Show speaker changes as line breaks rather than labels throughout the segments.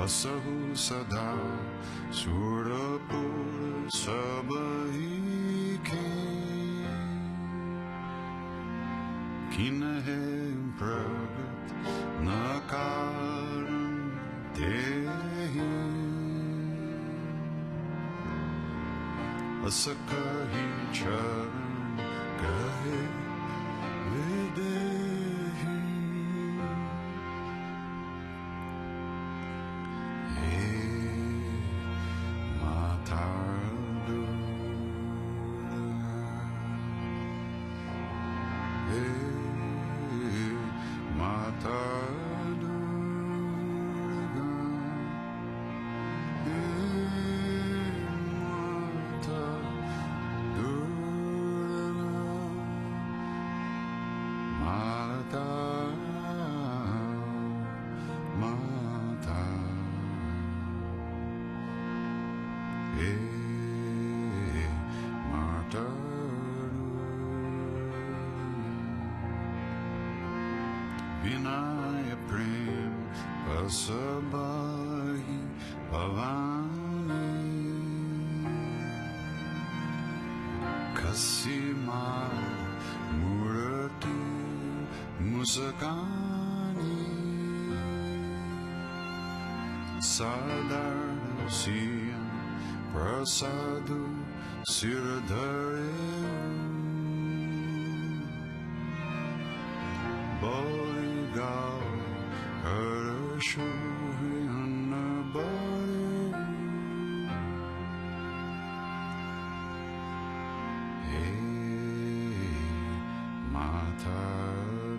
बसहु सदा सुरपुर सबही के किन्हे प्रगट न कारण तेहि अस कही चरण कहे विदेही हे माता हे माता विनय प्रेम बसबाही भवानी खसी मार मूर्ति मुस्कानी साधारण सियम प्रसादु सिर धरे Boligao Harashu Annabari Hey Mata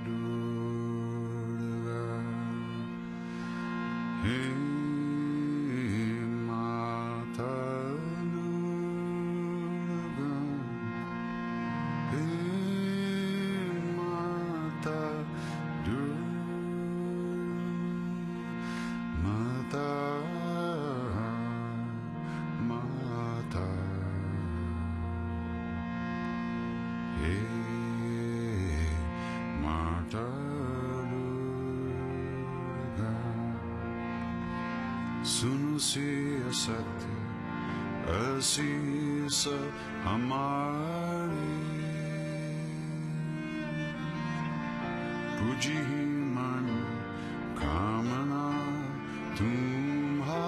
Durga Hey Mata Durga Hey Mata सुनु से असत्य असीस हमारे पूजी मन कामना तुम्हारे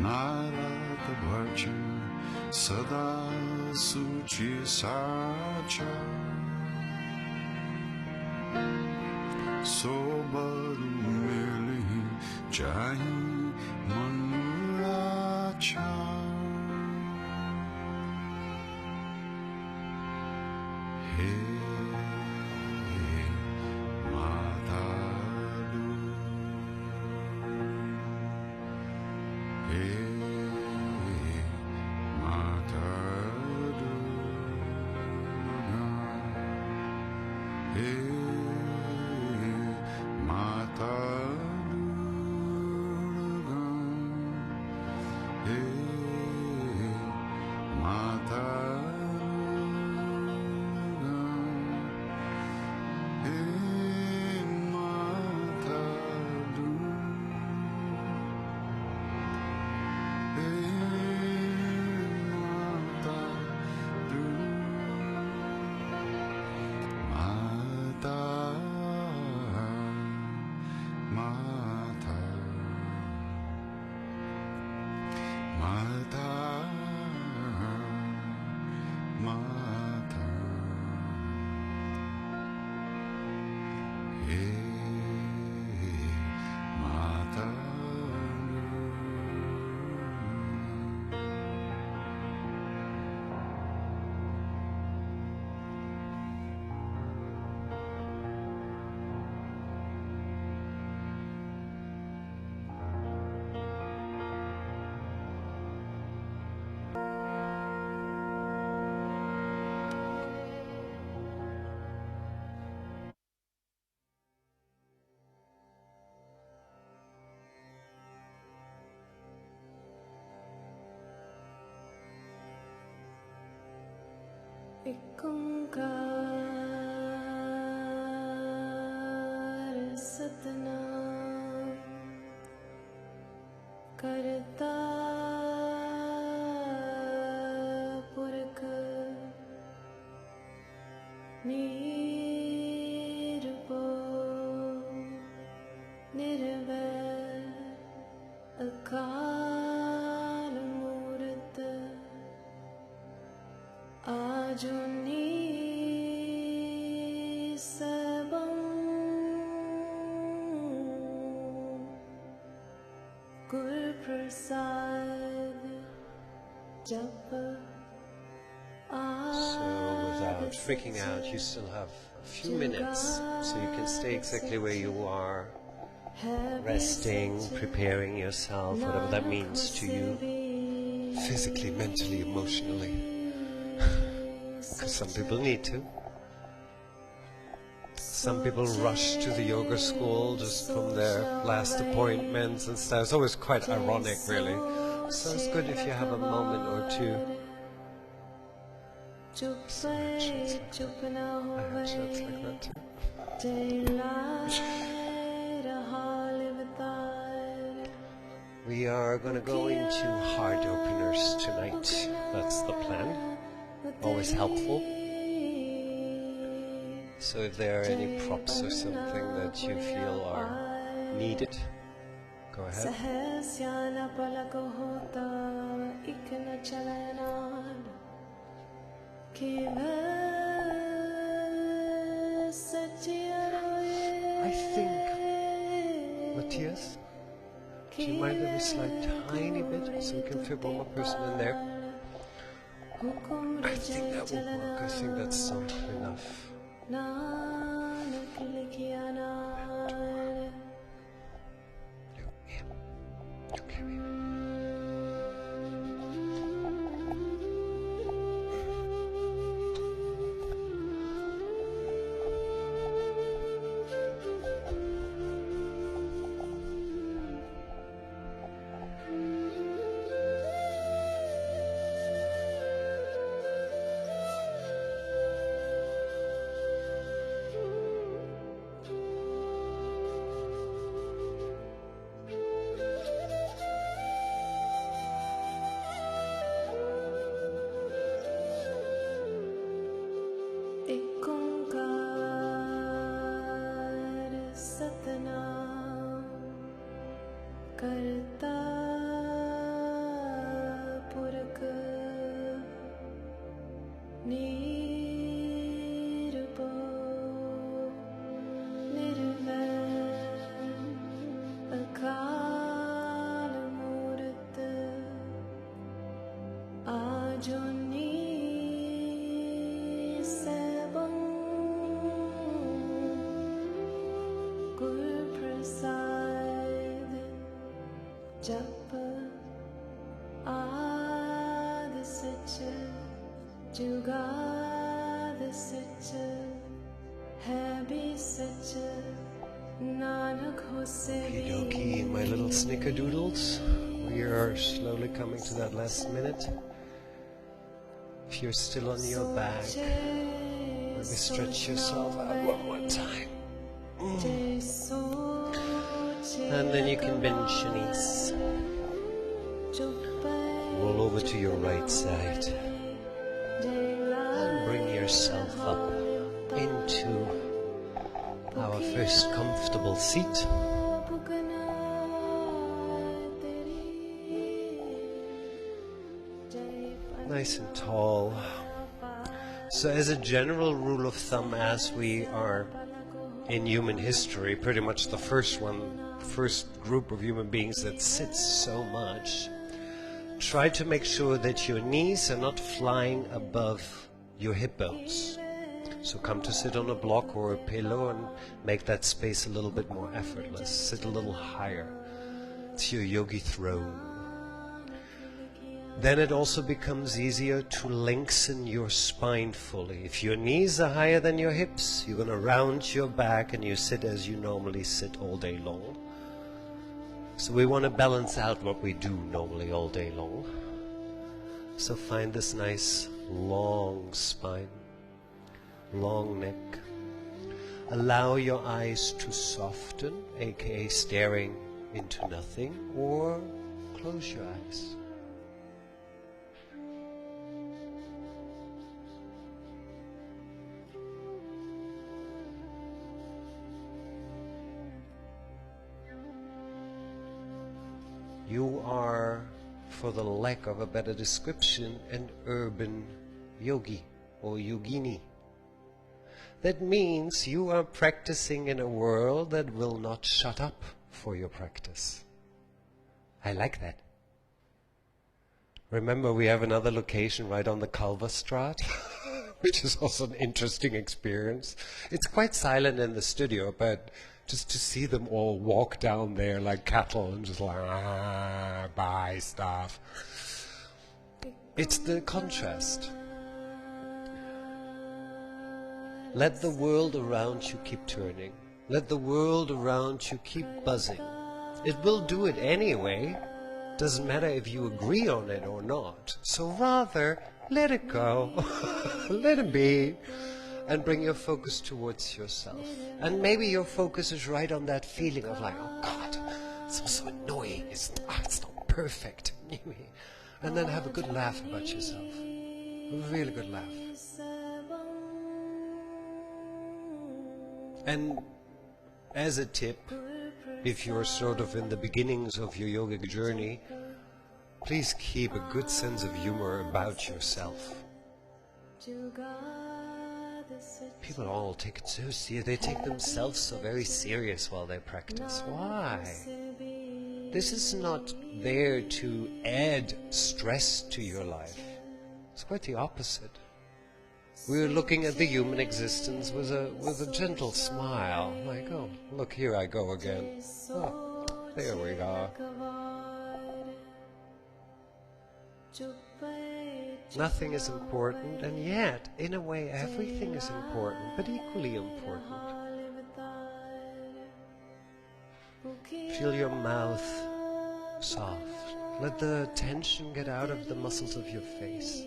नारद भजन सदा सूचि साचा सोबरु मिलहि चाहि मनुराचा हे माता हे माता हे Mata Durga, hey Mata Durga, hey Mata Durga, hey Mata Durga, Mata. Mata, Mata, Mata, hey, Mata.
एक ओंकार सत सतनाम करता पुरख निरपो निर्वैर अकाल मूरत आजुनी सबं गुर प्रसाद जप
So without freaking out, you still have a few minutes, so you can stay exactly where you are, resting, preparing yourself, whatever that means to you, physically, mentally, emotionally. Because some people need to. Some people rush to the yoga school just from their last appointments and stuff. It's always quite ironic, really. So it's good if you have a moment or two. We are going to go into heart openers tonight. That's the plan. Always helpful. So if there are any props or something that you feel are needed, go ahead. I think, Matthias, do you mind if we slide tiny bit so we can fit one more person in there? I think that will work. I think that's enough. Okay.
करता पुरख निरपो निर्वैर अकाल मूरत आजुनी सबं गुर प्रसाद जप आद सच जुगाद सच है भी सच नानक होसे भी
Okie, my little snickerdoodles. We are slowly coming to that last minute. If you're still on your back, maybe stretch yourself out one more time. And then you can bend your knees. Roll over to your right side. And bring yourself up into our first comfortable seat. Nice and tall. So as a general rule of thumb, as we are in human history, pretty much the first group of human beings that sits so much, try to make sure that your knees are not flying above your hip bones. So come to sit on a block or a pillow and make that space a little bit more effortless. Sit a little higher. It's your yogi throne. Then it also becomes easier to lengthen your spine fully. If your knees are higher than your hips, you're going to round your back and you sit as you normally sit all day long. So we want to balance out what we do normally all day long. So find this nice long spine, long neck. Allow your eyes to soften, aka staring into nothing, or close your eyes. You are, for the lack of a better description, an urban yogi or yogini. That means you are practicing in a world that will not shut up for your practice. I like that. Remember, we have another location right on the Kalverstraat, which is also an interesting experience. It's quite silent in the studio, but just to see them all walk down there like cattle and just like, buy stuff. It's the contrast. Let the world around you keep turning. Let the world around you keep buzzing. It will do it anyway. Doesn't matter if you agree on it or not. So rather, let it go. Let it be. And bring your focus towards yourself. And maybe your focus is right on that feeling of like, oh God, it's so annoying. It's not perfect. And then have a good laugh about yourself. A really good laugh. And as a tip, if you're sort of in the beginnings of your yogic journey, please keep a good sense of humor about yourself. People all take it so serious. They take themselves so very serious while they practice. Why? This is not there to add stress to your life. It's quite the opposite. We're looking at the human existence with a gentle smile, like, oh, look, here I go again. Oh, there we are. Nothing is important, and yet, in a way, everything is important, but equally important. Feel your mouth soft. Let the tension get out of the muscles of your face.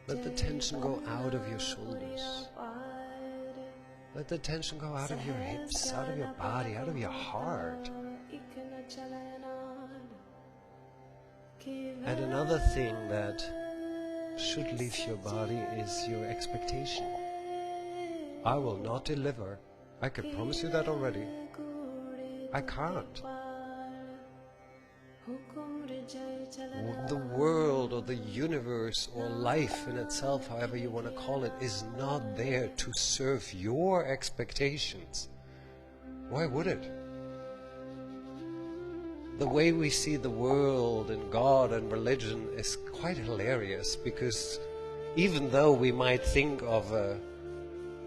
Let the tension go out of your shoulders. Let the tension go out of your hips, out of your body, out of your heart. And another thing that should leave your body is your expectation. I will not deliver. I can promise you that already. I can't. The world or the universe or life in itself, however you want to call it, is not there to serve your expectations. Why would it? The way we see the world and God and religion is quite hilarious, because even though we might think of an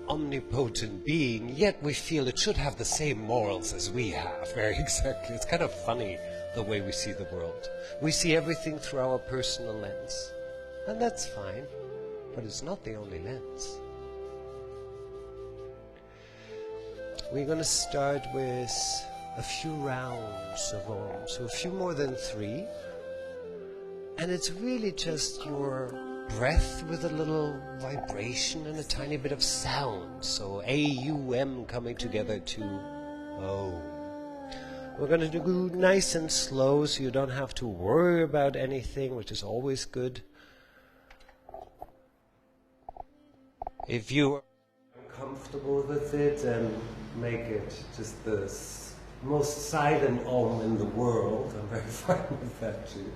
omnipotent being, yet we feel it should have the same morals as we have. Very exactly. It's kind of funny the way we see the world. We see everything through our personal lens. And that's fine, but it's not the only lens. We're going to start with a few rounds of Om, so a few more than 3. And it's really just your breath with a little vibration and a tiny bit of sound. So A-U-M coming together to Om. We're going to do nice and slow, so you don't have to worry about anything, which is always good. If you are comfortable with it, then make it just the most silent Om in the world. I'm very fine with that too.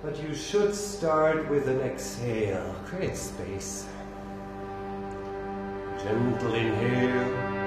But you should start with an exhale. Create space. Gentle inhale.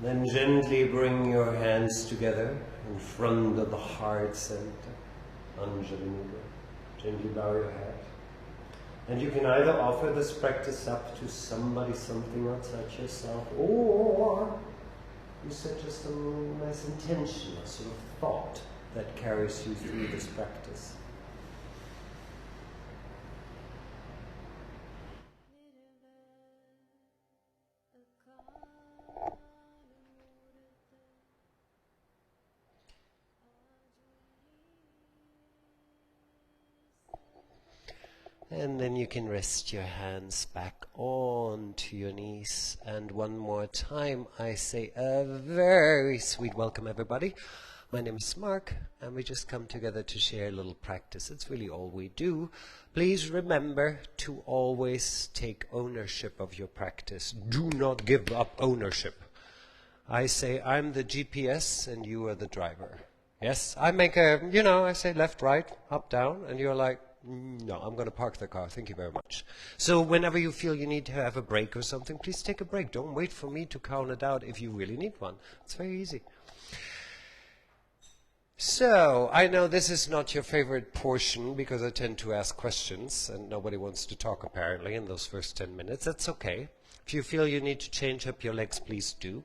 Then gently bring your hands together in front of the heart center. Anjali Mudra. Gently bow your head. And you can either offer this practice up to somebody, something outside yourself, or you set just a nice intention, a sort of thought that carries you through this practice. And then you can rest your hands back onto your knees. And one more time, I say a very sweet welcome, everybody. My name is Mark, and we just come together to share a little practice. It's really all we do. Please remember to always take ownership of your practice. Do not give up ownership. I say I'm the GPS and you are the driver. Yes, I make I say left, right, up, down, and you're like, no, I'm going to park the car. Thank you very much. So whenever you feel you need to have a break or something, please take a break. Don't wait for me to count it out if you really need one. It's very easy. So I know this is not your favorite portion because I tend to ask questions and nobody wants to talk apparently in those first 10 minutes. That's okay. If you feel you need to change up your legs, please do.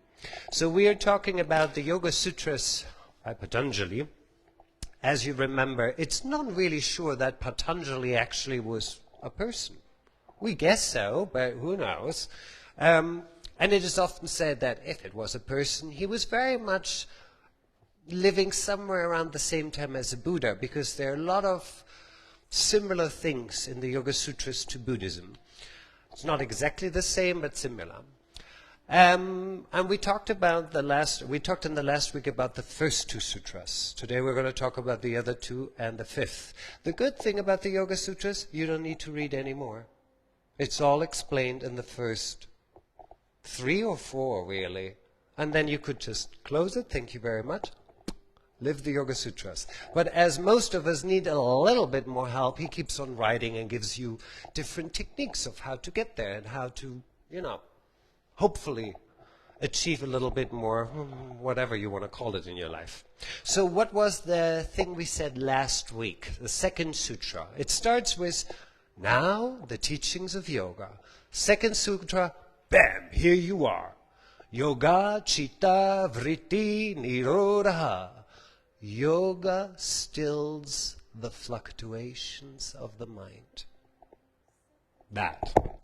So we are talking about the Yoga Sutras by Patanjali. As you remember, it's not really sure that Patanjali actually was a person. We guess so, but who knows? And it is often said that if it was a person, he was very much living somewhere around the same time as a Buddha, because there are a lot of similar things in the Yoga Sutras to Buddhism. It's not exactly the same, but similar. And we talked in the last week about the first two sutras. Today we're going to talk about the other two and the fifth. The good thing about the Yoga Sutras, you don't need to read any more. It's all explained in the first 3 or 4, really. And then you could just close it, thank you very much, live the Yoga Sutras. But as most of us need a little bit more help, he keeps on writing and gives you different techniques of how to get there and how to, hopefully achieve a little bit more, whatever you want to call it in your life. So what was the thing we said last week? The second sutra. It starts with, now the teachings of yoga. Second sutra, bam, here you are. Yoga chitta vritti nirodha. Yoga stills the fluctuations of the mind.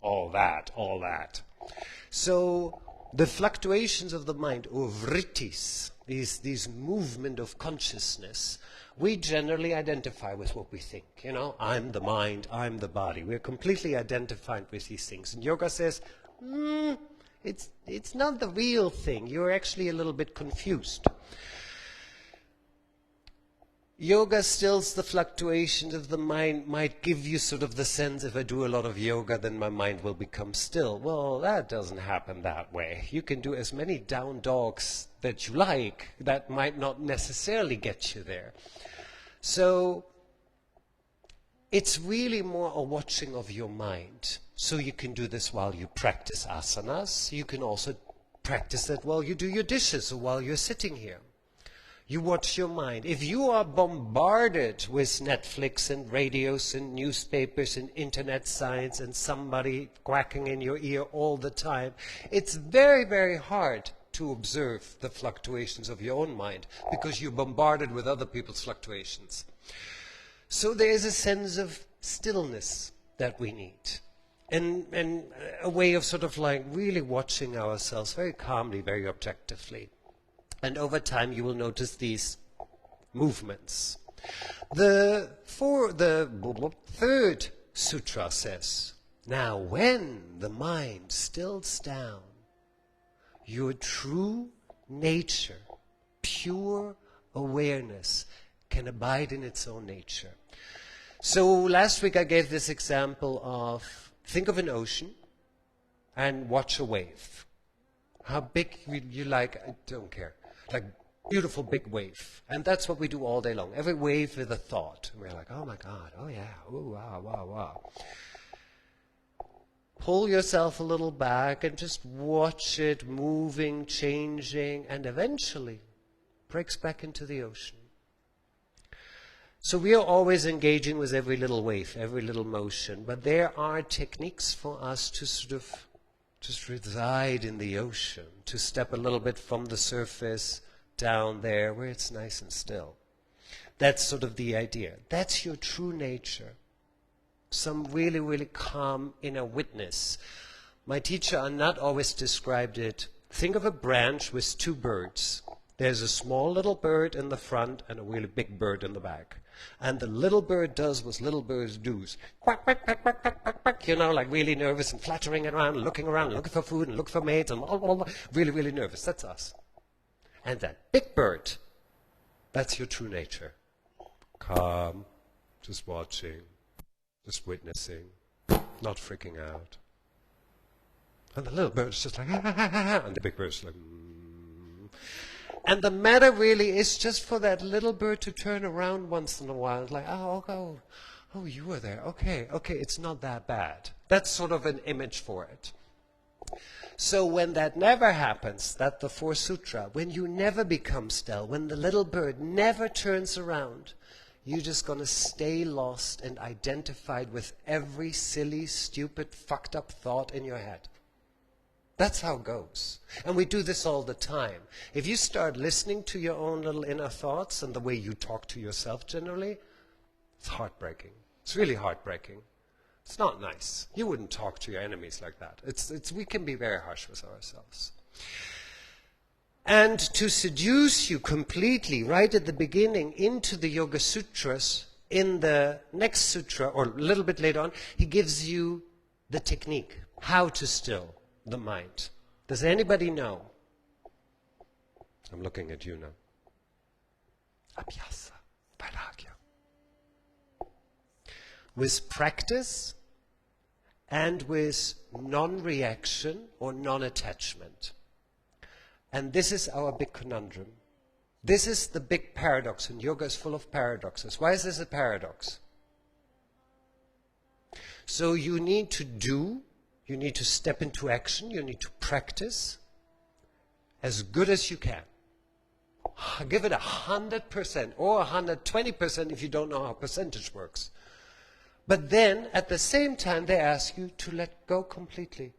All that. So the fluctuations of the mind, or vrittis, these movement of consciousness, we generally identify with what we think. I'm the mind, I'm the body. We're completely identified with these things. And yoga says, it's not the real thing. You're actually a little bit confused. Yoga stills the fluctuations of the mind, might give you sort of the sense, if I do a lot of yoga, then my mind will become still. Well, that doesn't happen that way. You can do as many down dogs that you like. That might not necessarily get you there. So it's really more a watching of your mind. So you can do this while you practice asanas. You can also practice that while you do your dishes or while you're sitting here. You watch your mind. If you are bombarded with Netflix and radios and newspapers and internet signs and somebody quacking in your ear all the time, it's very, very hard to observe the fluctuations of your own mind because you're bombarded with other people's fluctuations. So there is a sense of stillness that we need. And a way of sort of like really watching ourselves very calmly, very objectively. And over time, you will notice these movements. The third sutra says, now when the mind stills down, your true nature, pure awareness, can abide in its own nature. So last week I gave this example of, think of an ocean and watch a wave. How big you like, I don't care. Like beautiful big wave. And that's what we do all day long. Every wave with a thought. And we're like, oh my God, oh yeah, ooh, wow. pull yourself a little back and just watch it moving, changing, and eventually breaks back into the ocean. So we are always engaging with every little wave, every little motion, but there are techniques for us to sort of just reside in the ocean, to step a little bit from the surface down there where it's nice and still. That's sort of the idea. That's your true nature. Some really, really calm inner witness. My teacher Anat always described it. Think of a branch with two birds. There's a small little bird in the front and a really big bird in the back. And the little bird does what little birds do. Quack, quack, quack, quack, quack, quack, quack, you know, like really nervous and fluttering around, looking for food and looking for mates and really, really nervous. That's us. And that big bird, that's your true nature. Calm, just watching, just witnessing, not freaking out. And the little bird's just like, and the big bird's like, And the matter really is just for that little bird to turn around once in a while. It's like, oh, you were there. Okay, it's not that bad. That's sort of an image for it. So when that never happens, that's the fourth sutra, when you never become still, when the little bird never turns around, you're just going to stay lost and identified with every silly, stupid, fucked up thought in your head. That's how it goes. And we do this all the time. If you start listening to your own little inner thoughts and the way you talk to yourself generally, it's heartbreaking. It's really heartbreaking. It's not nice. You wouldn't talk to your enemies like that. We can be very harsh with ourselves. And to seduce you completely, right at the beginning, into the Yoga Sutras, in the next sutra, or a little bit later on, he gives you the technique, how to still the mind. Does anybody know? I'm looking at you now. Abhyasa, vairagya. With practice and with non-reaction or non-attachment. And this is our big conundrum. This is the big paradox, and yoga is full of paradoxes. Why is this a paradox? So you need to do, you need to step into action, you need to practice as good as you can. Give it 100% or 120% if you don't know how percentage works. But then, at the same time, they ask you to let go completely,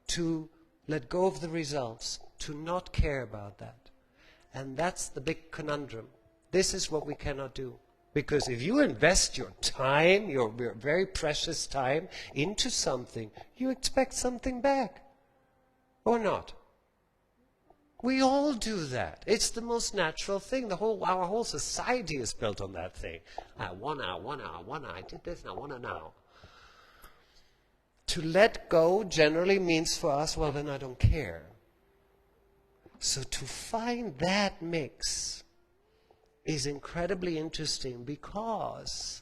to let go of the results, to not care about that. And that's the big conundrum. This is what we cannot do. Because if you invest your time, your very precious time, into something, you expect something back. Or not. We all do that. It's the most natural thing. Our whole society is built on that thing. I wanna, I did this, and I wanna now. To let go generally means for us, well, then I don't care. So to find that mix is incredibly interesting, because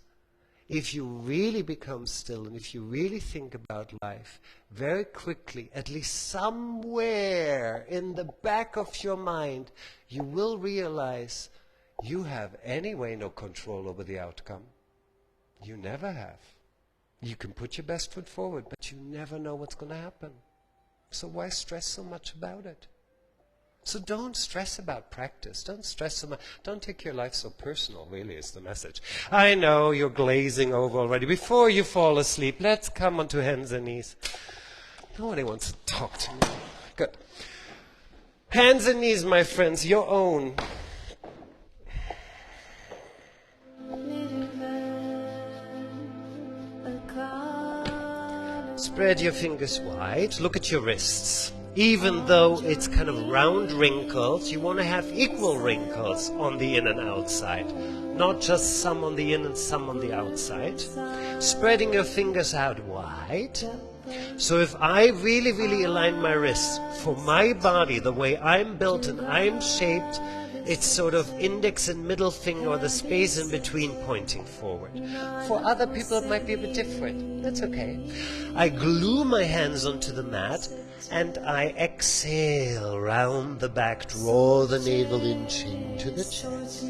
if you really become still and if you really think about life, very quickly, at least somewhere in the back of your mind, you will realize you have anyway no control over the outcome. You never have. You can put your best foot forward, but you never know what's going to happen. So why stress so much about it? So don't stress about practice. Don't stress so much. Don't take your life so personal, really, is the message. I know you're glazing over already. Before you fall asleep, let's come onto hands and knees. Nobody wants to talk to me. Good. Hands and knees, my friends, your own. Spread your fingers wide. Look at your wrists. Even though it's kind of round wrinkles, you want to have equal wrinkles on the in and outside. Not just some on the in and some on the outside. Spreading your fingers out wide. So if I really, really align my wrists for my body, the way I'm built and I'm shaped, it's sort of index and middle finger, or the space in between, pointing forward. For other people it might be a bit different. That's okay. I glue my hands onto the mat and I exhale round the back, draw the navel inch into the chest.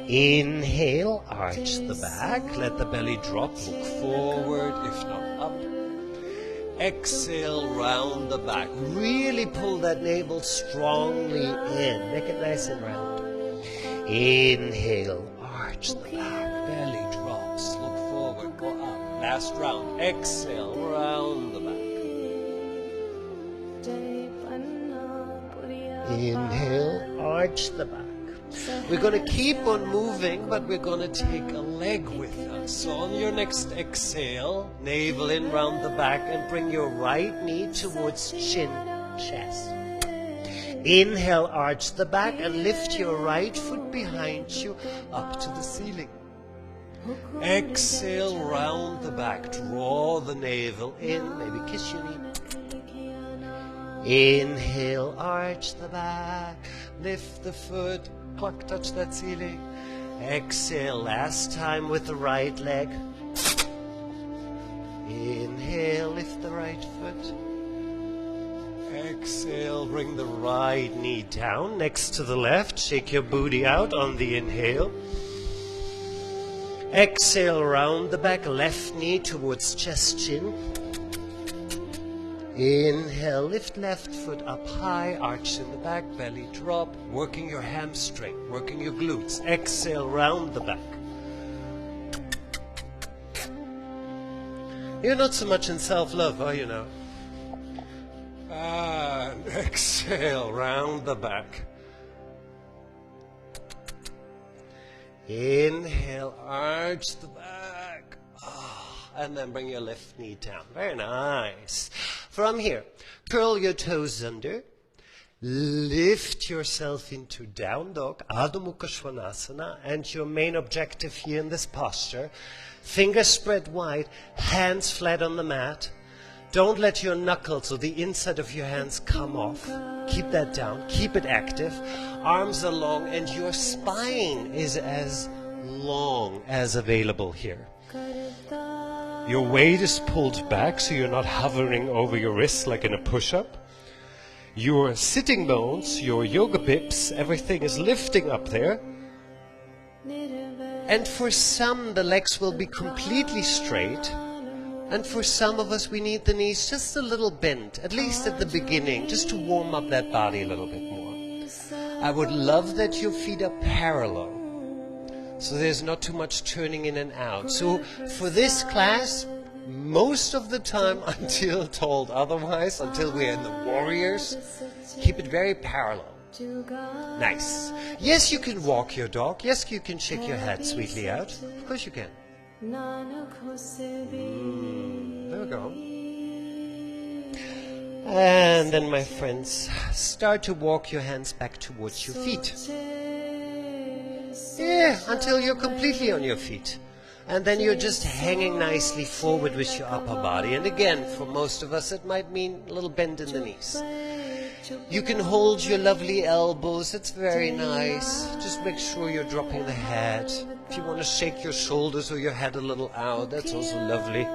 Inhale, arch the back, let the belly drop, look forward, if not up. Exhale, round the back. Really pull that navel strongly in. Make it nice and round. Inhale, arch the back, belly drops, look forward, go up. Last round. Exhale, round the back. Inhale, arch the back. We're going to keep on moving, but we're going to take a leg with us. So on your next exhale, navel in round the back and bring your right knee towards chin, chest. Inhale, arch the back and lift your right foot behind you up to the ceiling. Exhale, round the back. Draw the navel in, maybe kiss your knee. Inhale, arch the back, lift the foot, clock touch that ceiling. Exhale, last time with the right leg. Inhale, lift the right foot. Exhale, bring the right knee down next to the left. Shake your booty out on the inhale. Exhale, round the back, left knee towards chest, chin. Inhale, lift left foot up high, arch in the back, belly drop, working your hamstring, working your glutes. Exhale, round the back. You're not so much in self-love, are you now? And exhale, round the back. Inhale, arch the back. And then bring your left knee down. Very nice. From here, curl your toes under. Lift yourself into down dog, Adho Mukha Svanasana, and your main objective here in this posture, fingers spread wide, hands flat on the mat. Don't let your knuckles or the inside of your hands come off. Keep that down, keep it active. Arms are long and your spine is as long as available here. Your weight is pulled back so you're not hovering over your wrists like in a push-up. Your sitting bones, your yoga pips, everything is lifting up there. And for some, the legs will be completely straight. And for some of us, we need the knees just a little bent, at least at the beginning, just to warm up that body a little bit more. I would love that your feet are parallel, so there's not too much turning in and out. So for this class, most of the time, until told otherwise, until we're in the warriors, keep it very parallel. Nice. Yes, you can walk your dog. Yes, you can shake your head sweetly out. Of course you can. There we go. And then, my friends, start to walk your hands back towards your feet. Yeah, until you're completely on your feet. And then you're just hanging nicely forward with your upper body. And again, for most of us, it might mean a little bend in the knees. You can hold your lovely elbows. It's very nice. Just make sure you're dropping the head. If you want to shake your shoulders or your head a little out, that's also lovely.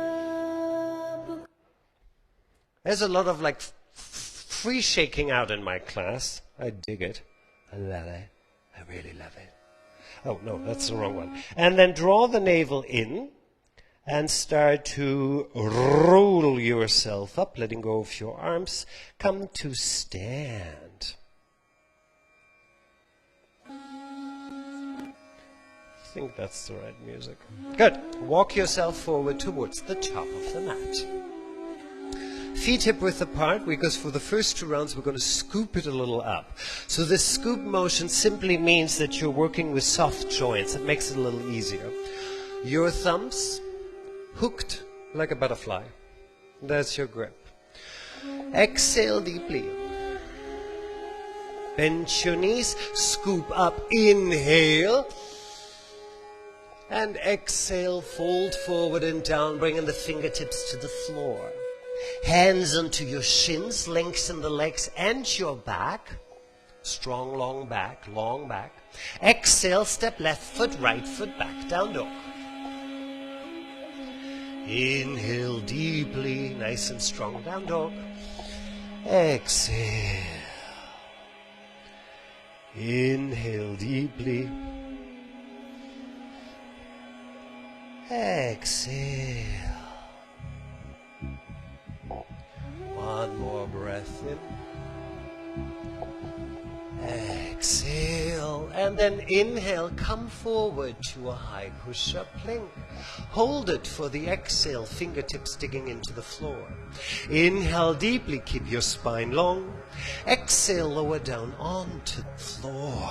There's a lot of like free shaking out in my class. I dig it. I love it. I really love it. Oh, no, that's the wrong one. And then draw the navel in and start to roll yourself up, letting go of your arms. Come to stand. I think that's the right music. Good. Walk yourself forward towards the top of the mat. Feet hip width apart, because for the first 2 rounds we're going to scoop it a little up. So this scoop motion simply means that you're working with soft joints. It makes it a little easier. Your thumbs hooked like a butterfly. That's your grip. Exhale deeply. Bend your knees, scoop up, inhale. And exhale, fold forward and down, bringing the fingertips to the floor. Hands onto your shins, lengthen the legs and your back. Strong, long back, long back. Exhale, step left foot, right foot back, down dog. Inhale deeply, nice and strong, down dog. Exhale. Inhale deeply. Exhale. breath in. Exhale, and then inhale, come forward to a high push-up plank. Hold it for the exhale, fingertips digging into the floor. Inhale deeply, keep your spine long. Exhale, lower down onto the floor.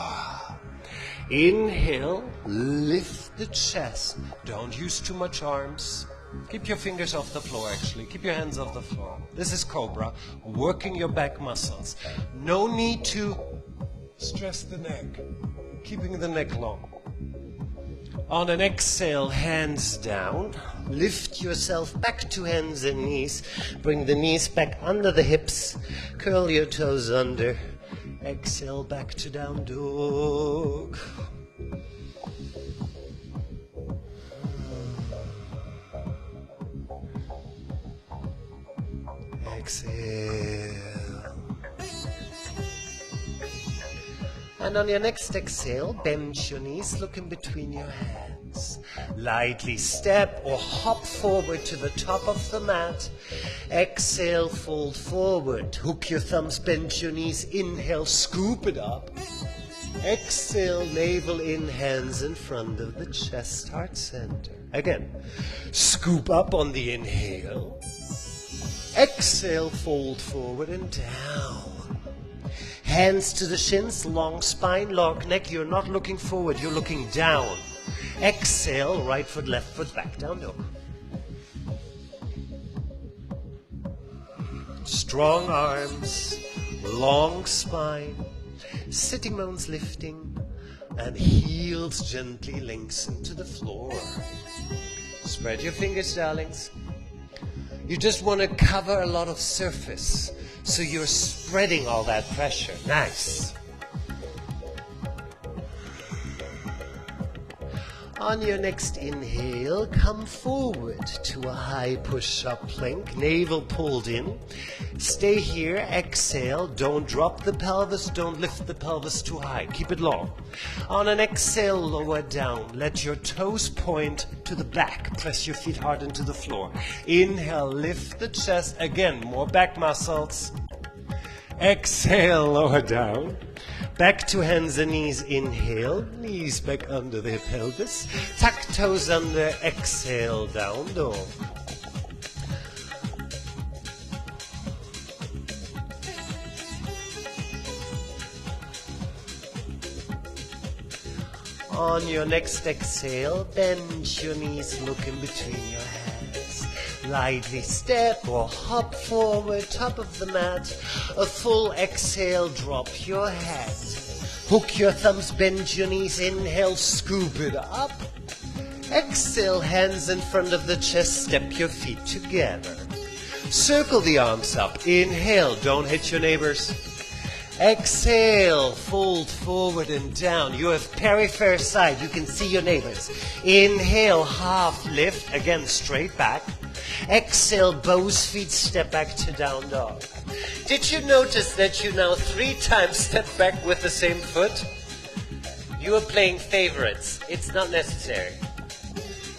Inhale, lift the chest. Don't use too much arms. Keep your fingers off the floor, actually. Keep your hands off the floor. This is Cobra, working your back muscles. No need to stress the neck, keeping the neck long. On an exhale, hands down. Lift yourself back to hands and knees. Bring the knees back under the hips. Curl your toes under. Exhale, back to down dog. Exhale. And on your next exhale, bend your knees, look in between your hands. Lightly step or hop forward to the top of the mat. Exhale, fold forward. Hook your thumbs, bend your knees. Inhale, scoop it up. Exhale, navel in, hands in front of the chest, heart center. Again, scoop up on the inhale. Exhale, fold forward and down. Hands to the shins, long spine, long neck. You're not looking forward, you're looking down. Exhale, right foot, left foot, back, down dog. Strong arms, long spine, sitting bones lifting, and heels gently lengthen to the floor. Spread your fingers, darlings. You just want to cover a lot of surface, so you're spreading all that pressure. Nice. On your next inhale, come forward to a high push-up plank, navel pulled in. Stay here, exhale, don't drop the pelvis, don't lift the pelvis too high, keep it long. On an exhale, lower down, let your toes point to the back, press your feet hard into the floor. Inhale, lift the chest, again, more back muscles. Exhale, lower down. Back to hands and knees, inhale, knees back under the pelvis, tuck toes under, exhale, down dog. On your next exhale, bend your knees, look in between your hands. Lightly step or hop forward, top of the mat. A full exhale, drop your head. Hook your thumbs, bend your knees, inhale, scoop it up. Exhale, hands in front of the chest, step your feet together. Circle the arms up, inhale, don't hit your neighbors. Exhale, fold forward and down. You have peripheral side, you can see your neighbors. Inhale, half lift, again straight back. Exhale, both feet, step back to down dog. Did you notice that you now 3 times step back with the same foot? You are playing favorites. It's not necessary.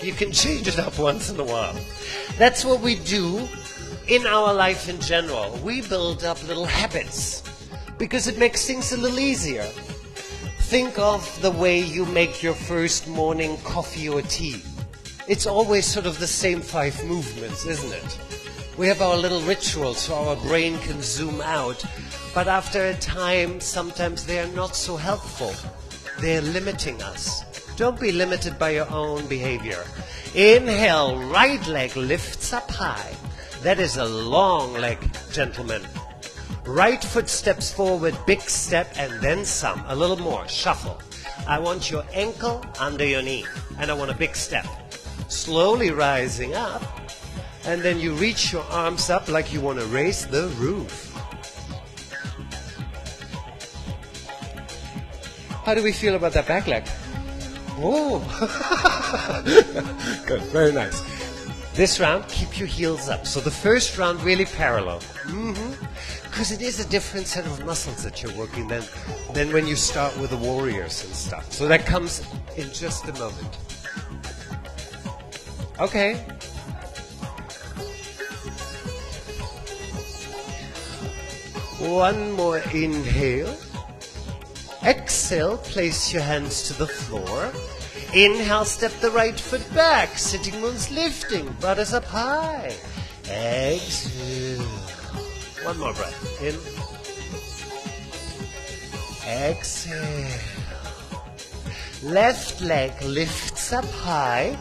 You can change it up once in a while. That's what we do in our life in general. We build up little habits because it makes things a little easier. Think of the way you make your first morning coffee or tea. It's always sort of the same 5 movements, isn't it? We have our little rituals so our brain can zoom out, but after a time, sometimes they are not so helpful. They're limiting us. Don't be limited by your own behavior. Inhale, right leg lifts up high. That is a long leg, gentlemen. Right foot steps forward, big step, and then some. A little more, shuffle. I want your ankle under your knee, and I want a big step. Slowly rising up, and then you reach your arms up like you want to raise the roof. How do we feel about that back leg? Oh, good, very nice. This round, keep your heels up. So the first round really parallel. Because it is a different set of muscles that you're working than when you start with the warriors and stuff. So that comes in just a moment. Okay. One more inhale. Exhale, place your hands to the floor. Inhale, step the right foot back. Sitting bones lifting, buttocks up high. Exhale. One more breath. In. Exhale. Left leg lifts up high.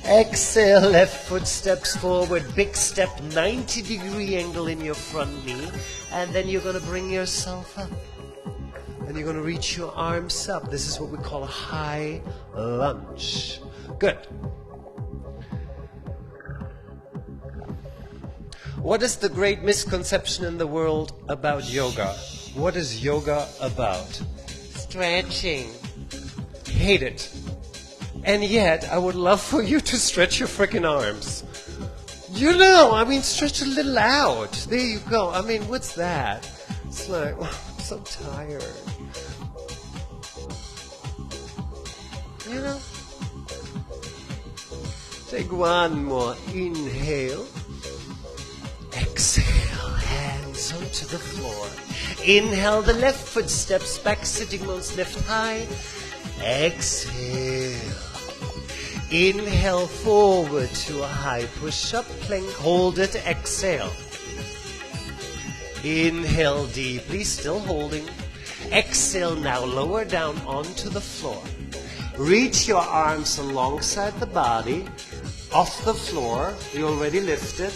Exhale, left foot steps forward. Big step, 90-degree angle in your front knee. And then you're going to bring yourself up. And you're going to reach your arms up. This is what we call a high lunge. Good. What is the great misconception in the world about yoga? What is yoga about? Stretching. Hate it. And yet, I would love for you to stretch your freaking arms. You know, I mean, stretch a little out. There you go. I mean, what's that? It's like, oh, I'm so tired. You know? Take one more inhale. Exhale, hands onto the floor. Inhale, the left foot steps back, sitting bones lift high. Exhale. Inhale forward to a high push-up plank. Hold it, exhale. Inhale deeply, still holding. Exhale now, lower down onto the floor. Reach your arms alongside the body, off the floor. You already lifted.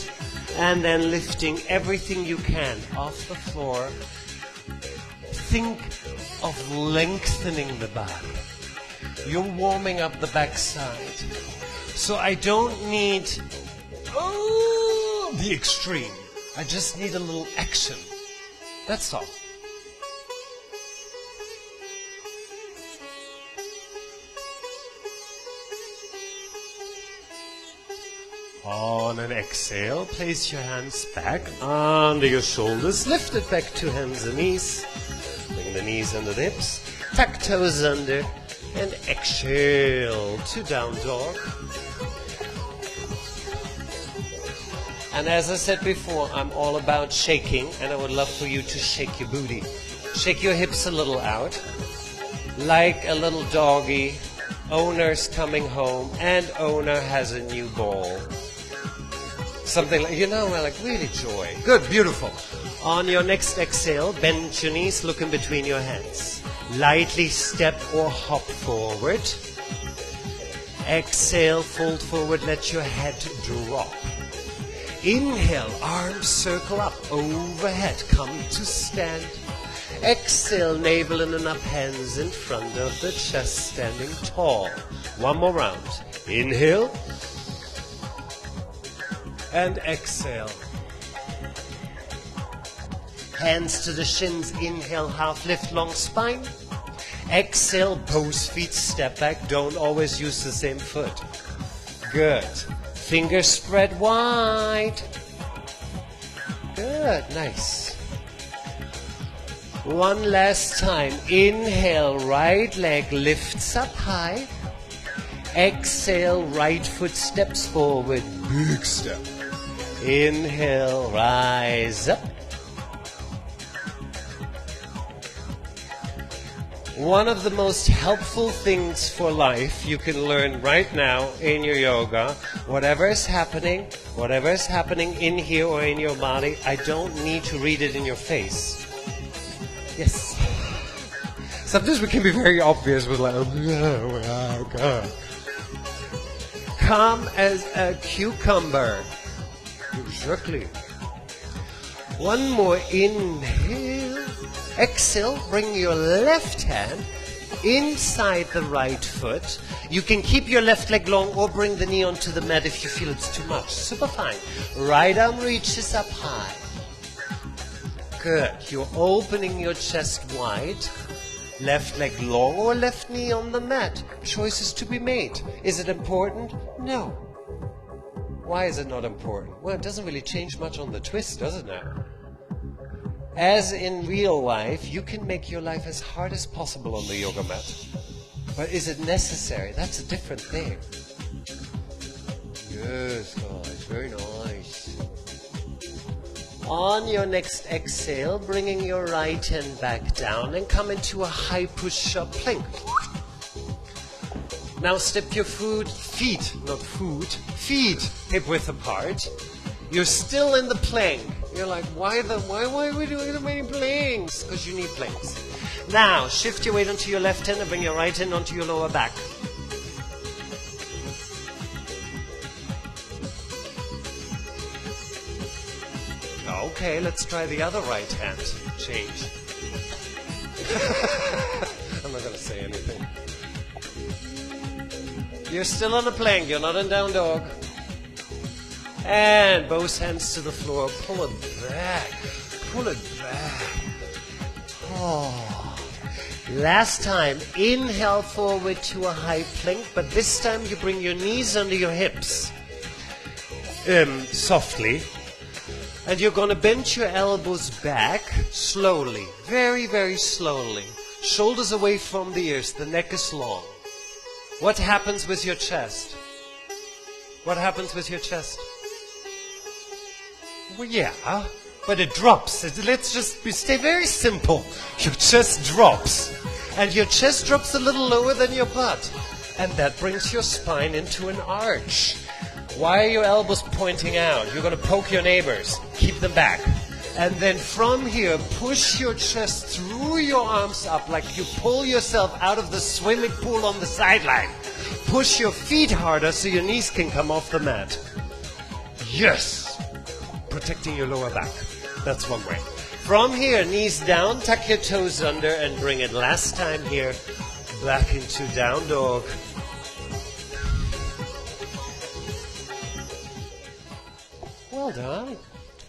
And then lifting everything you can off the floor. Think of lengthening the body. You're warming up the backside. So I don't need the extreme. I just need a little action. That's all. On an exhale, place your hands back under your shoulders. Lift it back to hands and knees. Bring the knees under the hips. Tuck toes under. And exhale to down dog. And as I said before, I'm all about shaking, and I would love for you to shake your booty. Shake your hips a little out, like a little doggy. Owner's coming home, and owner has a new ball. Something like, you know, like really joy. Good, beautiful. On your next exhale, bend your knees, look in between your hands. Lightly step or hop forward. Exhale, fold forward, let your head drop. Inhale, arms circle up, overhead, come to stand. Exhale, navel in and up, hands in front of the chest, standing tall. One more round. Inhale. And exhale. Hands to the shins, inhale, half lift, long spine. Exhale, both feet step back. Don't always use the same foot. Good. Fingers spread wide. Good, nice. One last time. Inhale, right leg lifts up high. Exhale, right foot steps forward. Big step. Inhale, rise up. One of the most helpful things for life you can learn right now in your yoga, whatever is happening in here or in your body, I don't need to read it in your face. Yes. Sometimes we can be very obvious with like, oh God. Calm as a cucumber. Exactly. One more inhale. Exhale, bring your left hand inside the right foot. You can keep your left leg long or bring the knee onto the mat if you feel it's too much. Super fine. Right arm reaches up high. Good. You're opening your chest wide. Left leg long or left knee on the mat. Choices to be made. Is it important? No. Why is it not important? Well, it doesn't really change much on the twist, does it now? As in real life, you can make your life as hard as possible on the yoga mat. But is it necessary? That's a different thing. Yes, guys, very nice. On your next exhale, bringing your right hand back down and come into a high push-up plank. Now step your feet hip width apart. You're still in the plank. You're like, why are we doing so many planks? Because you need planks. Now, shift your weight onto your left hand and bring your right hand onto your lower back. Okay, let's try the other right hand. Change. I'm not going to say anything. You're still on the plank. You're not in down dog. And both hands to the floor. Pull it back. Pull it back. Oh. Last time, inhale forward to a high plank, but this time you bring your knees under your hips. Softly. And you're going to bend your elbows back slowly. Very, very slowly. Shoulders away from the ears. The neck is long. What happens with your chest? What happens with your chest? Well, yeah, but it drops. Let's just stay very simple. Your chest drops. And your chest drops a little lower than your butt. And that brings your spine into an arch. Why are your elbows pointing out? You're going to poke your neighbors. Keep them back. And then from here, push your chest through your arms up like you pull yourself out of the swimming pool on the sideline. Push your feet harder so your knees can come off the mat. Yes! Protecting your lower back. That's one way. From here, knees down, tuck your toes under and bring it last time here back into down dog. Well done.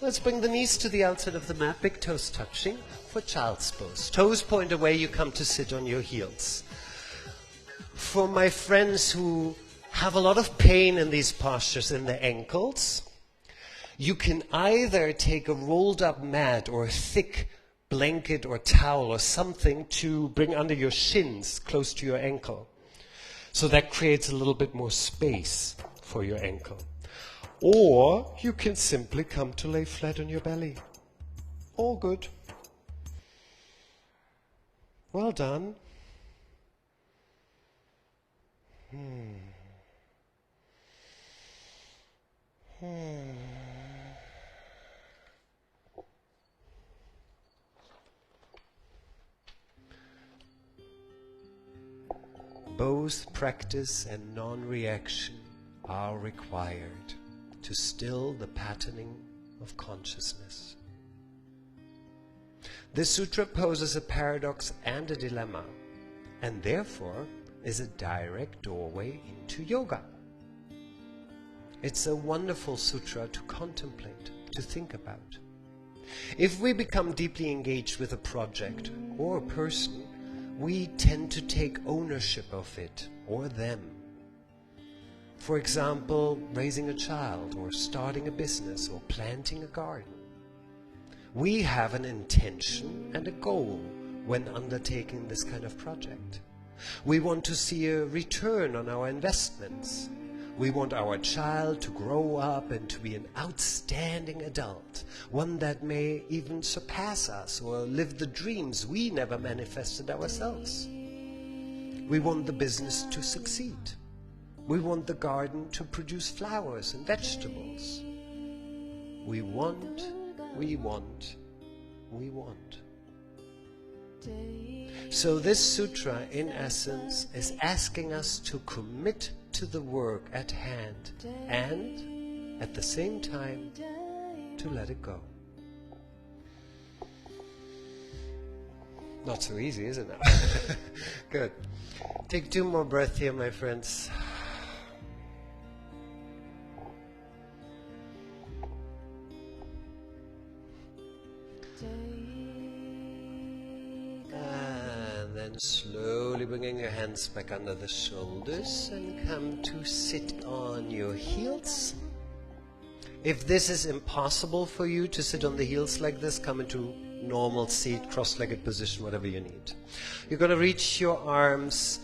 Let's bring the knees to the outside of the mat, big toes touching for child's pose. Toes point away, you come to sit on your heels. For my friends who have a lot of pain in these postures in the ankles, you can either take a rolled up mat or a thick blanket or towel or something to bring under your shins close to your ankle. So that creates a little bit more space for your ankle. Or you can simply come to lay flat on your belly. All good. Well done. Both practice and non-reaction are required to still the patterning of consciousness. This sutra poses a paradox and a dilemma, and therefore is a direct doorway into yoga. It's a wonderful sutra to contemplate, to think about. If we become deeply engaged with a project or a person, we tend to take ownership of it or them. For example, raising a child or starting a business or planting a garden. We have an intention and a goal when undertaking this kind of project. We want to see a return on our investments. We want our child to grow up and to be an outstanding adult, one that may even surpass us or live the dreams we never manifested ourselves. We want the business to succeed. We want the garden to produce flowers and vegetables. We want. So this sutra, in essence, is asking us to commit to the work at hand and, at the same time, to let it go. Not so easy, isn't it? Good. Take 2 more breaths here, my friends. And then slowly bringing your hands back under the shoulders and come to sit on your heels. If this is impossible for you to sit on the heels like this, come into normal seat, cross-legged position, whatever you need. You're going to reach your arms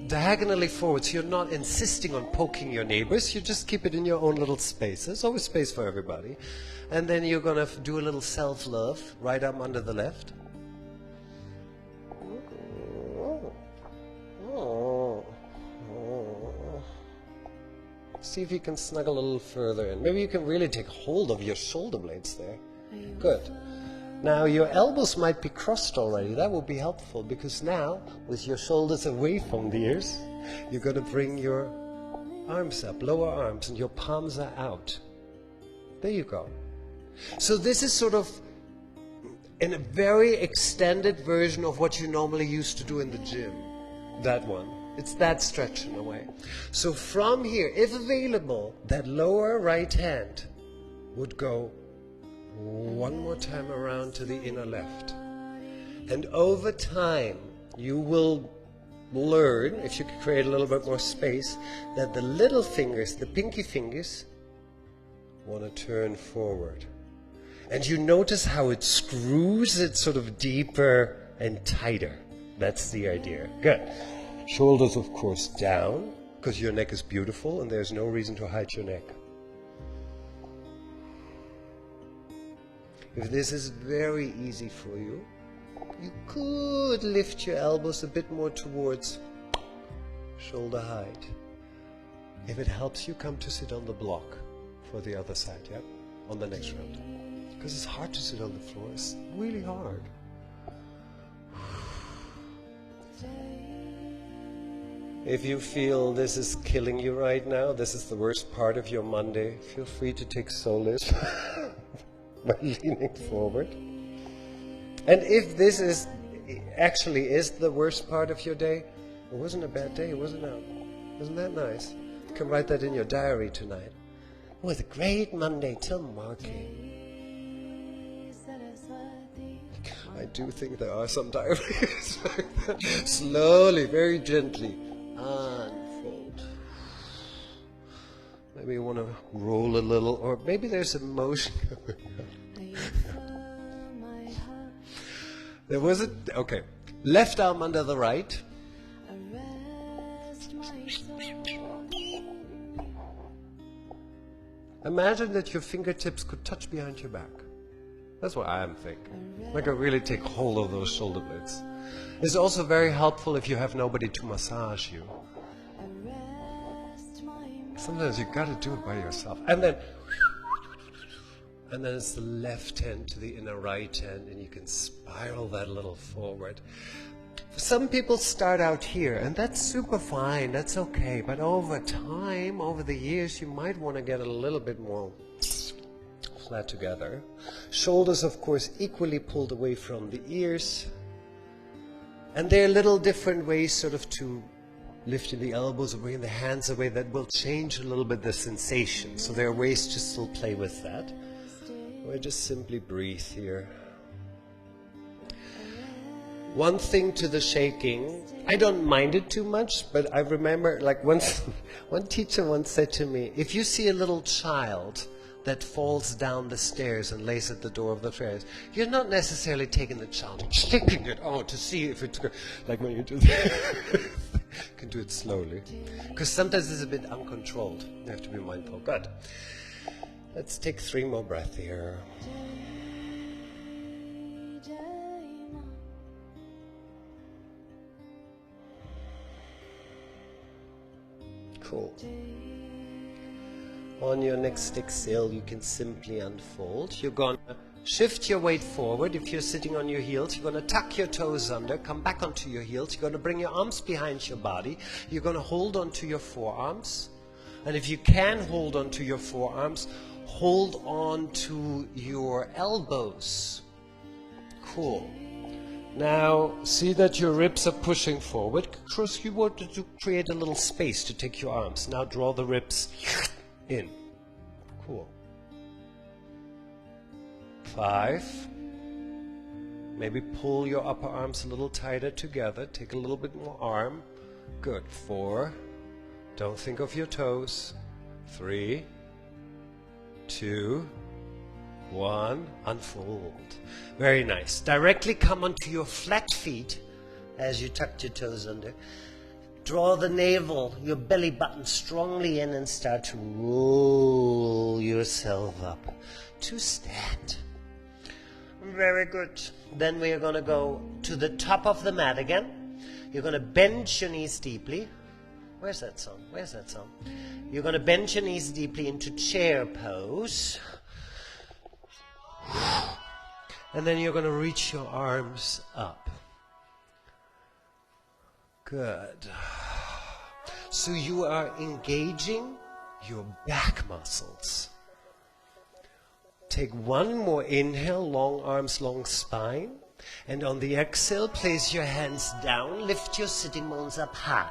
diagonally forward, so you're not insisting on poking your neighbors. You just keep it in your own little space. There's always space for everybody. And then you're going to do a little self-love. Right arm under the left. See if you can snuggle a little further in. Maybe you can really take hold of your shoulder blades there. Good. Now your elbows might be crossed already. That will be helpful, because now with your shoulders away from the ears, you're going to bring your arms up, lower arms, and your palms are out. There you go. So this is sort of in a very extended version of what you normally used to do in the gym. That one. It's that stretch in a way. So from here, if available, that lower right hand would go one more time around to the inner left. And over time, you will learn, if you can create a little bit more space, that the little fingers, the pinky fingers, want to turn forward. And you notice how it screws it sort of deeper and tighter. That's the idea. Good. Shoulders, of course, down, because your neck is beautiful and there's no reason to hide your neck. If this is very easy for you, you could lift your elbows a bit more towards shoulder height. If it helps you, come to sit on the block for the other side, yeah? On the next round. Because it's hard to sit on the floor. It's really hard. If you feel this is killing you right now, this is the worst part of your Monday, feel free to take solace by leaning forward. And if this is actually is the worst part of your day, it wasn't a bad day, wasn't it? Isn't that nice? You can write that in your diary tonight. It was a great Monday till marking. I do think there are some diaries like that. Slowly, very gently. Unfold. Maybe you want to roll a little, or maybe there's emotion going on. There was a, okay. Left arm under the right. Imagine that your fingertips could touch behind your back. That's what I'm thinking. Like I really take hold of those shoulder blades. It's also very helpful if you have nobody to massage you. Sometimes you gotta do it by yourself. And then it's the left hand to the inner right hand, and you can spiral that a little forward. Some people start out here, and that's super fine, that's okay. But over time, over the years, you might want to get a little bit more flat together. Shoulders, of course, equally pulled away from the ears. And there are little different ways sort of to lifting the elbows or bringing the hands away that will change a little bit the sensation. So there are ways to still play with that. Or just simply breathe here. One thing to the shaking, I don't mind it too much, but I remember like once, one teacher once said to me, if you see a little child that falls down the stairs and lays at the door of the stairs, you're not necessarily taking the child and shaking it out to see if it's like when you do that. You can do it slowly, because sometimes it's a bit uncontrolled. You have to be mindful. Good. Let's take 3 more breaths here. Cool. On your next exhale, you can simply unfold. You're going to shift your weight forward. If you're sitting on your heels, you're going to tuck your toes under, come back onto your heels. You're going to bring your arms behind your body. You're going to hold onto your forearms. And if you can hold onto your forearms, hold on to your elbows. Cool. Now, see that your ribs are pushing forward, because you want to create a little space to take your arms. Now draw the ribs in. Cool. 5. Maybe pull your upper arms a little tighter together. Take a little bit more arm. Good. 4. Don't think of your toes. 3, 2, 1, unfold. Very nice. Directly come onto your flat feet as you tuck your toes under. Draw the navel, your belly button strongly in and start to roll yourself up to stand. Very good. Then we are going to go to the top of the mat again. You're going to bend your knees deeply. Where's that song? Where's that song? You're going to bend your knees deeply into chair pose. And then you're going to reach your arms up. Good. So you are engaging your back muscles. Take one more inhale, long arms, long spine. And on the exhale, place your hands down, lift your sitting bones up high.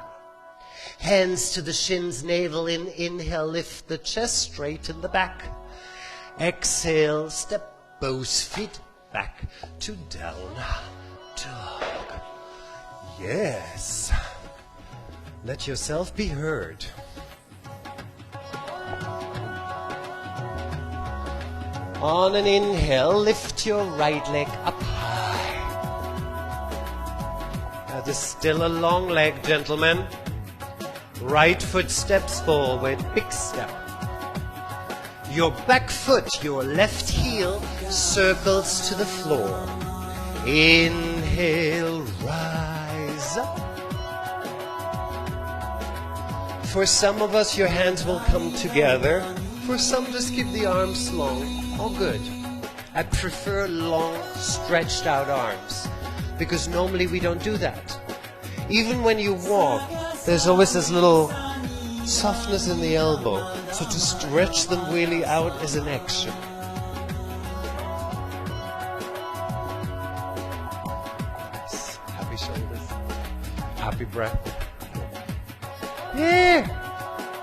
Hands to the shins, navel in, inhale, lift the chest, straighten the back. Exhale, step both feet back to down dog. Yes. Let yourself be heard. On an inhale, lift your right leg up high. That is still a long leg, gentlemen. Right foot steps forward, big step. Your back foot, your left heel, circles to the floor. Inhale, rise up. For some of us, your hands will come together. For some, just keep the arms long. All good. I prefer long, stretched out arms, because normally we don't do that. Even when you walk, there's always this little softness in the elbow. So to stretch them really out is an action. Nice. Happy shoulders. Happy breath. Yeah!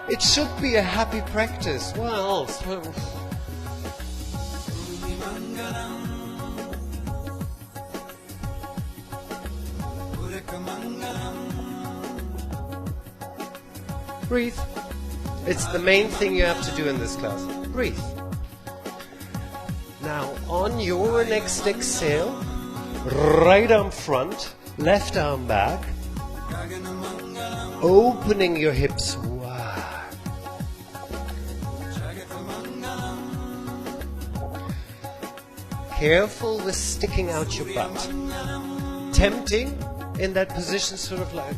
It should be a happy practice. What else? Breathe. It's the main thing you have to do in this class. Breathe. Now, on your next exhale, right arm front, left arm back, opening your hips wide. Careful with sticking out your butt. Tempting in that position, sort of like.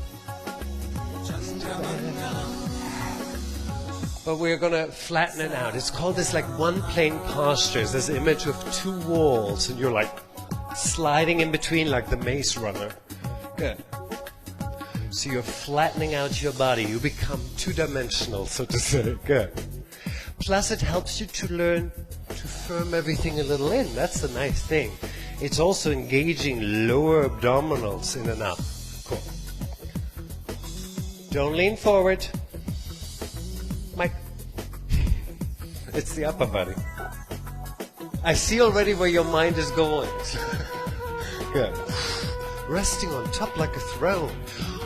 But we're going to flatten it out. It's called this like one plane posture. It's this image of two walls, and you're like sliding in between like the maze runner. Good. So you're flattening out your body. You become two-dimensional, so to say. Good. Plus, it helps you to learn to firm everything a little in. That's the nice thing. It's also engaging lower abdominals in and up. Cool. Don't lean forward. Mike. It's the upper body. I see already where your mind is going. Good. Resting on top like a throne.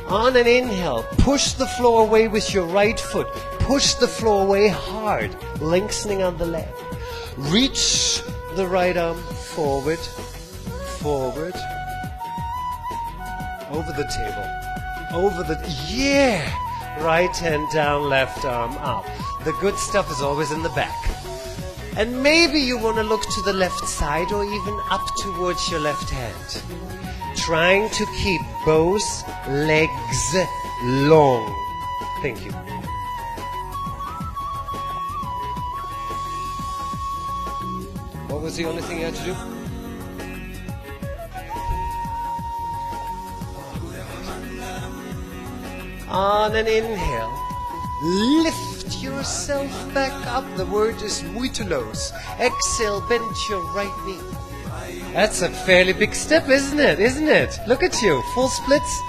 On an inhale, push the floor away with your right foot. Push the floor away hard, lengthening on the leg. Reach the right arm forward, forward, over the table, over the, yeah! Right hand down, left arm up. The good stuff is always in the back. And maybe you want to look to the left side or even up towards your left hand. Trying to keep both legs long. Thank you. What was the only thing you had to do? On an inhale, lift yourself back up. The word is muiteloos. Exhale, bend your right knee. That's a fairly big step, isn't it? Isn't it? Look at you, full splits.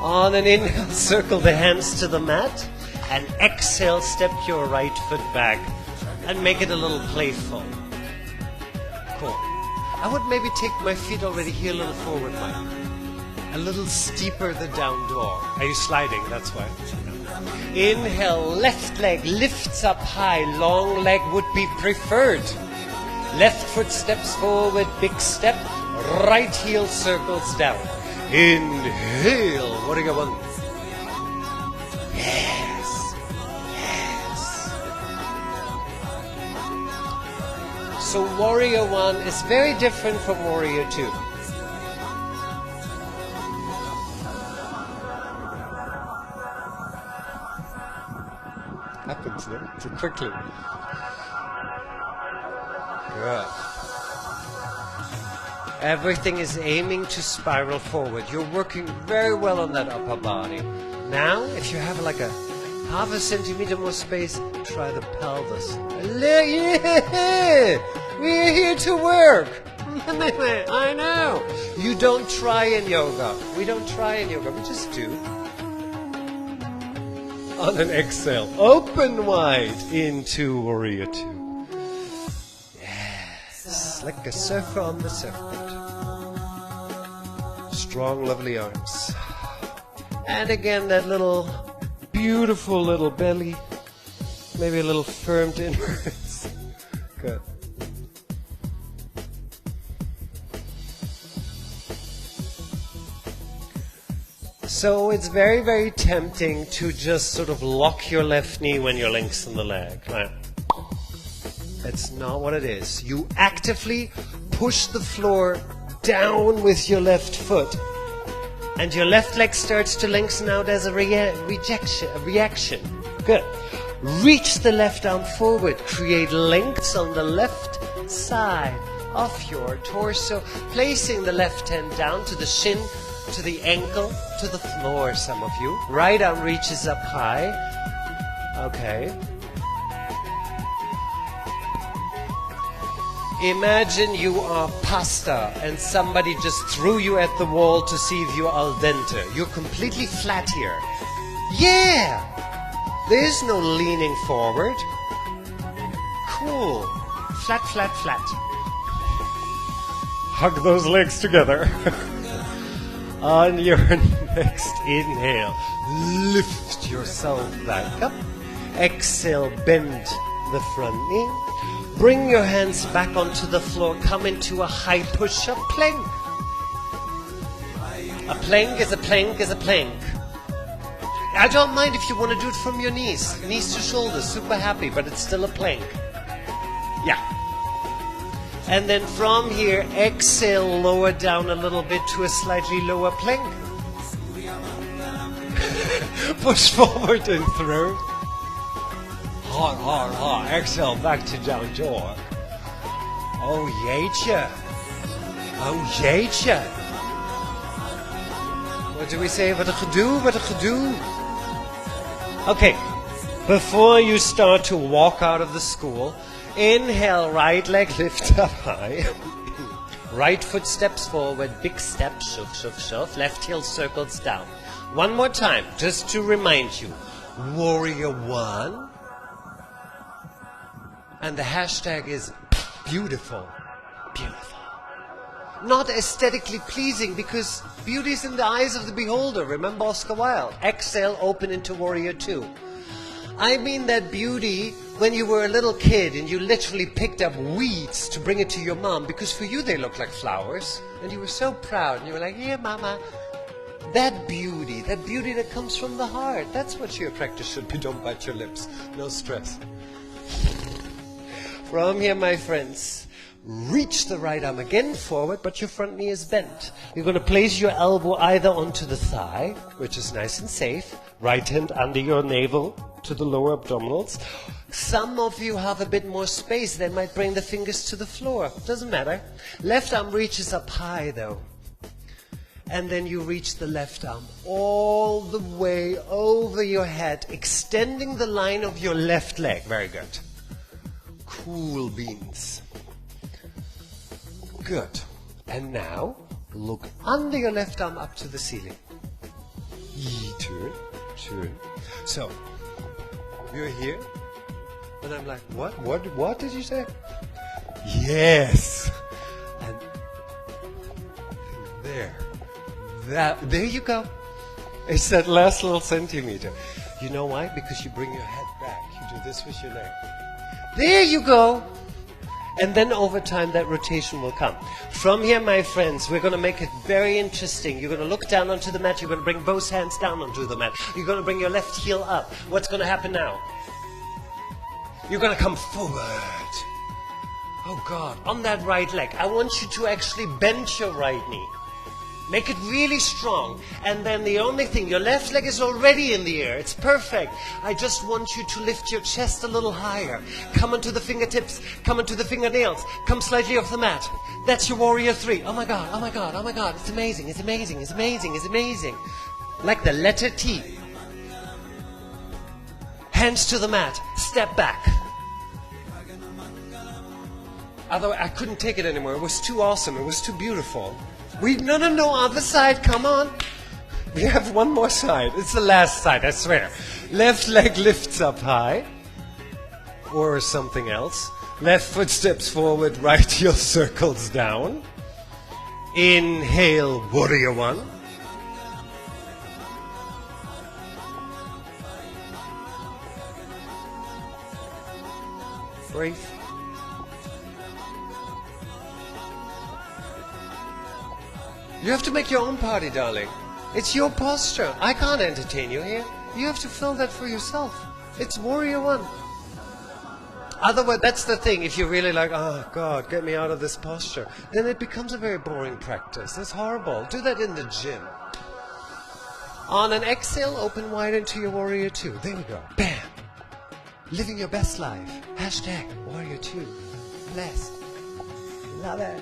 On an inhale, circle the hands to the mat. And exhale, step your right foot back. And make it a little playful. Cool. I would maybe take my feet already here a little forward, Mike. A little steeper the down dog. Are you sliding? That's why. Inhale, left leg lifts up high. Long leg would be preferred. Left foot steps forward, big step. Right heel circles down. Inhale. Warrior one. Yes. Yes. So warrior one is very different from warrior two. Happens, no? Too quickly. Good. Everything is aiming to spiral forward. You're working very well on that upper body. Now, if you have like a half a centimeter more space, try the pelvis. Yeah! We're here to work. I know. You don't try in yoga. We don't try in yoga. We just do. On an exhale, open wide into warrior two. Yes, like a surfer on the surfboard. Strong, lovely arms. And again, that little, beautiful little belly. Maybe a little firmed inwards. Good. So it's very, very tempting to just sort of lock your left knee when you're lengthening the leg. Right? That's not what it is. You actively push the floor down with your left foot. And your left leg starts to lengthen out as a reaction. Good. Reach the left arm forward. Create lengths on the left side of your torso. Placing the left hand down to the shin, to the ankle, to the floor, some of you. Right arm reaches up high. Okay. Imagine you are pasta and somebody just threw you at the wall to see if you're al dente. You're completely flat here. Yeah! There's no leaning forward. Cool. Flat, flat, flat. Hug those legs together. On your next inhale, lift yourself back up. Exhale, bend the front knee. Bring your hands back onto the floor. Come into a high push-up plank. A plank is a plank is a plank. I don't mind if you want to do it from your knees. Knees to shoulders, super happy, but it's still a plank. Yeah. And then from here, exhale, lower down a little bit to a slightly lower plank. Push forward and through. Hard, hard, hard. Exhale, back to down dog. Oh, jeetje. Oh, jeetje. What do we say? Wat een gedoe, wat een gedoe. Okay, before you start to walk out of the school, inhale, right leg lift up high. Right foot steps forward, big step, shove, shove, shove. Left heel circles down. One more time, just to remind you. Warrior one. And the hashtag is beautiful. Beautiful. Not aesthetically pleasing, because beauty is in the eyes of the beholder. Remember Oscar Wilde. Exhale, open into warrior two. I mean that beauty when you were a little kid and you literally picked up weeds to bring it to your mom, because for you they look like flowers. And you were so proud. And you were like, yeah, mama. That beauty that comes from the heart. That's what your practice should be. Don't bite your lips. No stress. From here, my friends, reach the right arm again forward, but your front knee is bent. You're going to place your elbow either onto the thigh, which is nice and safe. Right hand under your navel to the lower abdominals. Some of you have a bit more space. They might bring the fingers to the floor. Doesn't matter. Left arm reaches up high, though. And then you reach the left arm all the way over your head, extending the line of your left leg. Very good. Cool beans. Good. And now, look under your left arm up to the ceiling. Turn, turn. So, you're here, and I'm like, what did you say? Yes. And there you go. It's that last little centimeter. You know why? Because you bring your head back. You do this with your leg. There you go. And then over time that rotation will come. From here, my friends, we're going to make it very interesting. You're going to look down onto the mat. You're going to bring both hands down onto the mat. You're going to bring your left heel up. What's going to happen now? You're going to come forward. Oh God, on that right leg. I want you to actually bend your right knee. Make it really strong. And then the only thing, your left leg is already in the air. It's perfect. I just want you to lift your chest a little higher. Come onto the fingertips. Come onto the fingernails. Come slightly off the mat. That's your warrior 3. Oh my God, oh my God, oh my God. It's amazing, it's amazing, it's amazing, it's amazing. Like the letter T. Hands to the mat. Step back. Otherwise, I couldn't take it anymore. It was too awesome. It was too beautiful. No, other side, come on. We have one more side. It's the last side, I swear. Left leg lifts up high. Or something else. Left foot steps forward, right heel circles down. Inhale, warrior 1. Breathe. You have to make your own party, darling. It's your posture. I can't entertain you here. You have to fill that for yourself. It's warrior 1. Otherwise, that's the thing. If you're really like, oh God, get me out of this posture, then it becomes a very boring practice. It's horrible. Do that in the gym. On an exhale, open wide into your warrior 2. There we go. Bam. Living your best life. Hashtag warrior 2. Blessed. Love it.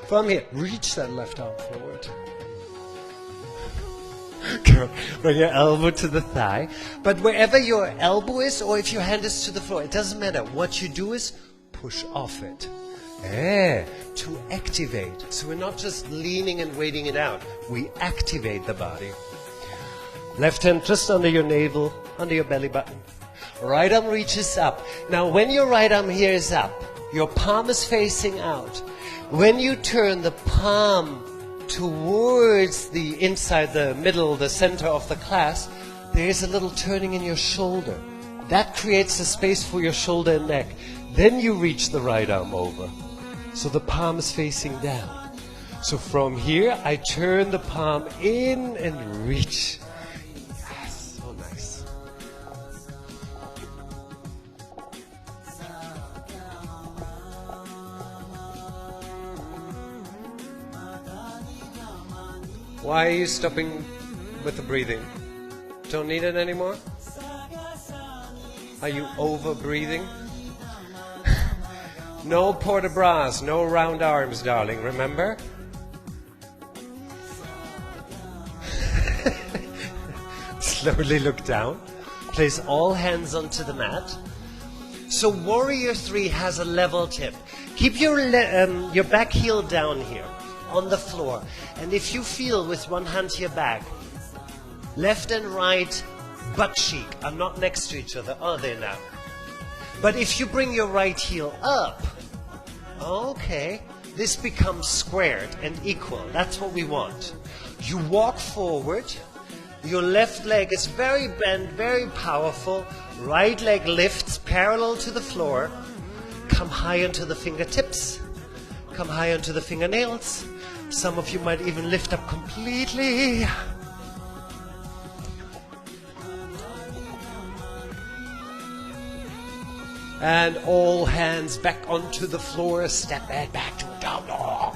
From here, reach that left arm forward. Good. Bring your elbow to the thigh. But wherever your elbow is, or if your hand is to the floor, it doesn't matter. What you do is push off it. To activate. So we're not just leaning and waiting it out. We activate the body. Left hand just under your navel, under your belly button. Right arm reaches up. Now when your right arm here is up, your palm is facing out. When you turn the palm towards the inside, the middle, the center of the class, there is a little turning in your shoulder. That creates a space for your shoulder and neck. Then you reach the right arm over. So the palm is facing down. So from here, I turn the palm in and reach. Yes, so nice. Why are you stopping with the breathing? Don't need it anymore? Are you over breathing? No port de bras, no round arms, darling, remember? Slowly look down. Place all hands onto the mat. So warrior 3 has a level tip. Keep your back heel down here on the floor. And if you feel with one hand to your back, left and right butt cheek are not next to each other, are they now? But if you bring your right heel up, okay, this becomes squared and equal. That's what we want. You walk forward. Your left leg is very bent, very powerful. Right leg lifts parallel to the floor. Come high onto the fingertips. Come high onto the fingernails. Some of you might even lift up completely. And all hands back onto the floor. Step it back to a down dog.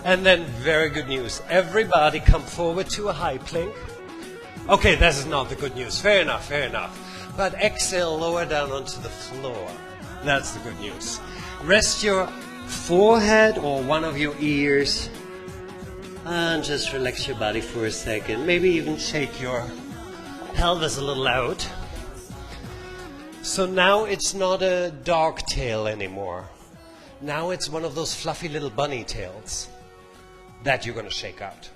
And then, very good news. Everybody come forward to a high plank. Okay, this is not the good news. Fair enough, fair enough. But exhale, lower down onto the floor. That's the good news. Rest your forehead or one of your ears. And just relax your body for a second. Maybe even shake your pelvis a little out. So now it's not a dog tail anymore. Now it's one of those fluffy little bunny tails that you're going to shake out.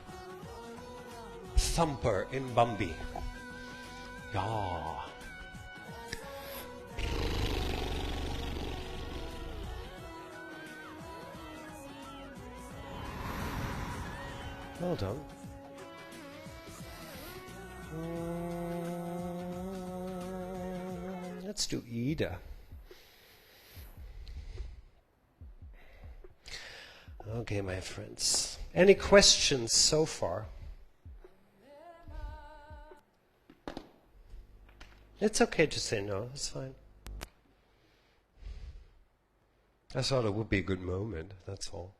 Thumper in Bambi. Yeah. Well done. Let's do Ida. Okay, my friends. Any questions so far? It's okay to say no, it's fine. I thought it would be a good moment, that's all.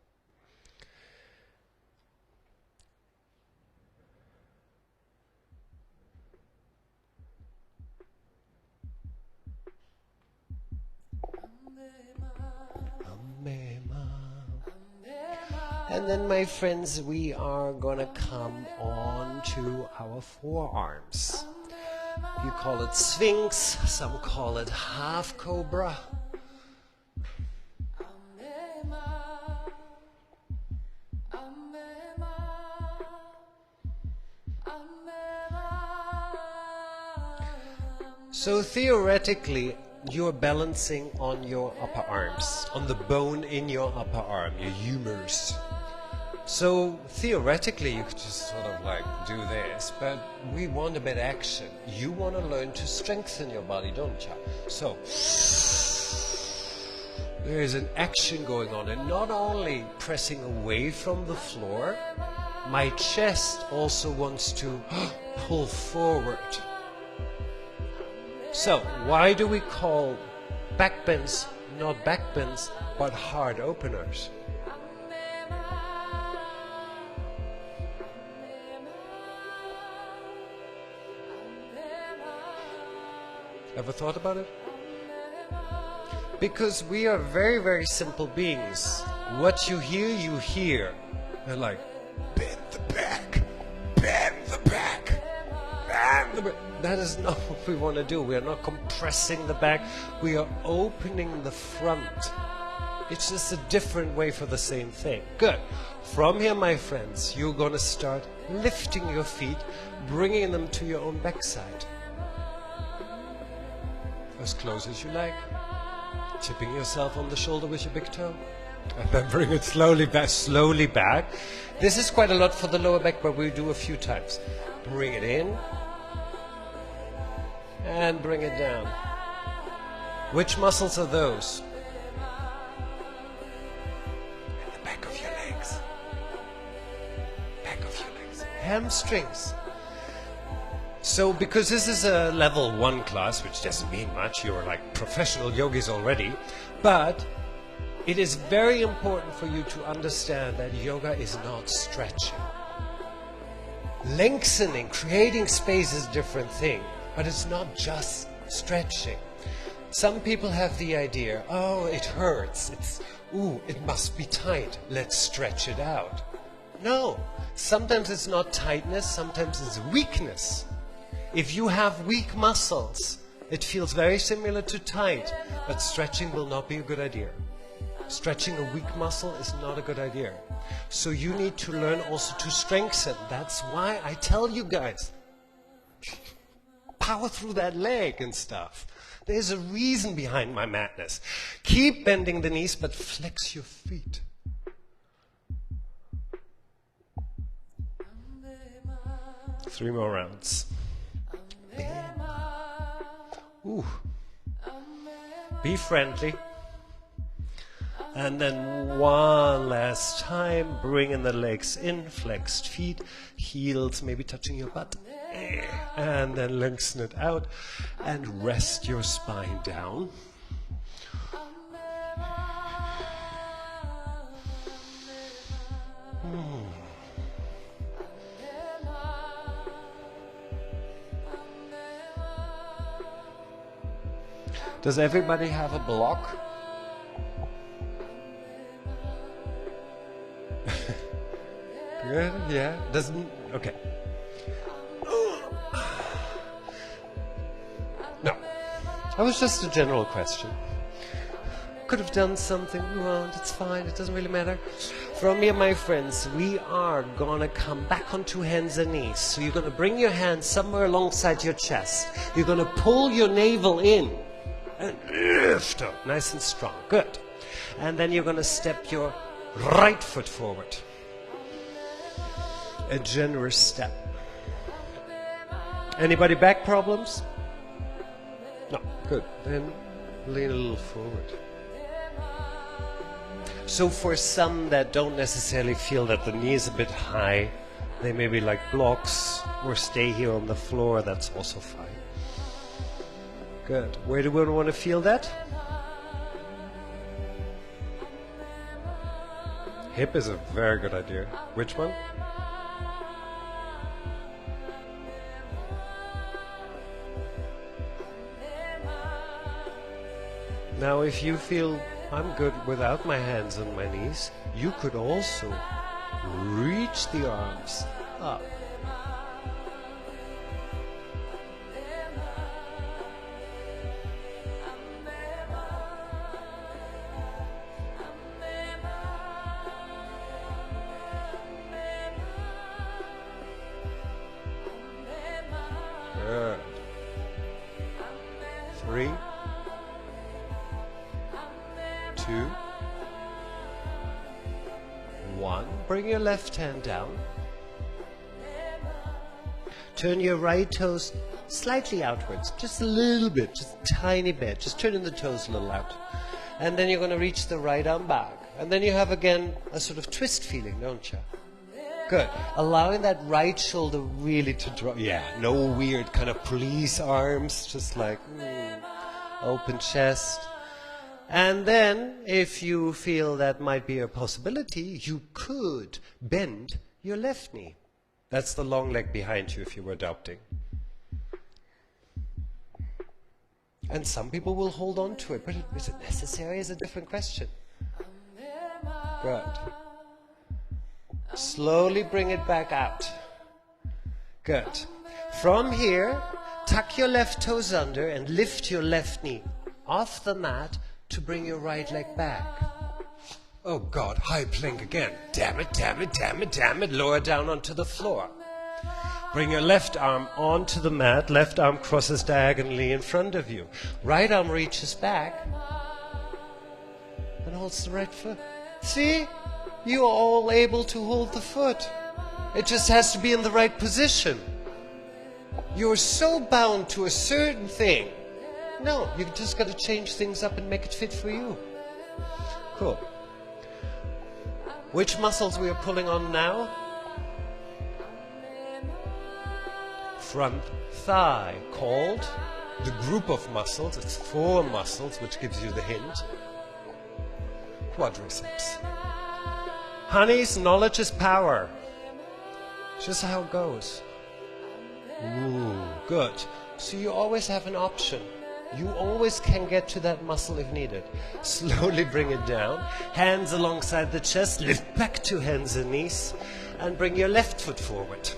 And then, my friends, we are gonna come on to our forearms. You call it Sphinx, some call it half cobra. So theoretically, you're balancing on your upper arms, on the bone in your upper arm, your humerus. So theoretically, you could just sort of like do this, but we want a bit of action. You want to learn to strengthen your body, don't you? So there is an action going on, and not only pressing away from the floor, my chest also wants to pull forward. So why do we call backbends not backbends, but heart openers? Ever thought about it? Because we are very, very simple beings. What you hear, you hear. They're like, bend the back, bend the back, bend the back. That is not what we want to do. We are not compressing the back. We are opening the front. It's just a different way for the same thing. Good. From here, my friends, you're going to start lifting your feet, bringing them to your own backside. As close as you like. Tipping yourself on the shoulder with your big toe. And then bring it slowly back. This is quite a lot for the lower back, but we do a few times. Bring it in. And bring it down. Which muscles are those? At the back of your legs. Back of your legs. Hamstrings. So, because this is a level 1 class, which doesn't mean much, you're like professional yogis already, but it is very important for you to understand that yoga is not stretching. Lengthening, creating space is a different thing, but it's not just stretching. Some people have the idea, oh, it hurts, it must be tight, let's stretch it out. No, sometimes it's not tightness, sometimes it's weakness. If you have weak muscles, it feels very similar to tight, but stretching will not be a good idea. Stretching a weak muscle is not a good idea. So you need to learn also to strengthen. That's why I tell you guys, power through that leg and stuff. There's a reason behind my madness. Keep bending the knees, but flex your feet. Three more rounds. Ooh. Be friendly. And then one last time, bringing the legs in, flexed feet, heels maybe touching your butt. And then lengthen it out and rest your spine down. Does everybody have a block? Good, yeah. Doesn't, okay. No. That was just a general question. Could have done something, we won't, it's fine, it doesn't really matter. From here, my friends, we are gonna come back onto hands and knees. So you're gonna bring your hands somewhere alongside your chest. You're gonna pull your navel in. And lift up, nice and strong, good. And then you're going to step your right foot forward. A generous step. Anybody back problems? No, good. Then lean a little forward. So for some that don't necessarily feel that the knee is a bit high, they maybe like blocks or stay here on the floor, that's also fine. Good. Where do we want to feel that? Hip is a very good idea. Which one? Now if you feel I'm good without my hands on my knees, you could also reach the arms up. Good. 3, 2, 1. Bring your left hand down. Turn your right toes slightly outwards, just a little bit, just a tiny bit. Just turning the toes a little out. And then you're going to reach the right arm back. And then you have again a sort of twist feeling, don't you? Good. Allowing that right shoulder really to drop. Yeah, no weird kind of police arms, just like open chest. And then, if you feel that might be a possibility, you could bend your left knee. That's the long leg behind you if you were adopting. And some people will hold on to it, but is it necessary is a different question. Good. Slowly bring it back out. Good. From here, tuck your left toes under and lift your left knee off the mat to bring your right leg back. Oh God, high plank again. Damn it, damn it, damn it, damn it. Lower down onto the floor. Bring your left arm onto the mat. Left arm crosses diagonally in front of you. Right arm reaches back and holds the right foot. See? You are all able to hold the foot. It just has to be in the right position. You're so bound to a certain thing. No, you just got to change things up and make it fit for you. Cool. Which muscles we are pulling on now? Front thigh, called the group of muscles. It's 4 muscles, which gives you the hint. Quadriceps. Honeys, knowledge is power. Just how it goes. Ooh, good. So you always have an option. You always can get to that muscle if needed. Slowly bring it down. Hands alongside the chest. Lift back to hands and knees. And bring your left foot forward.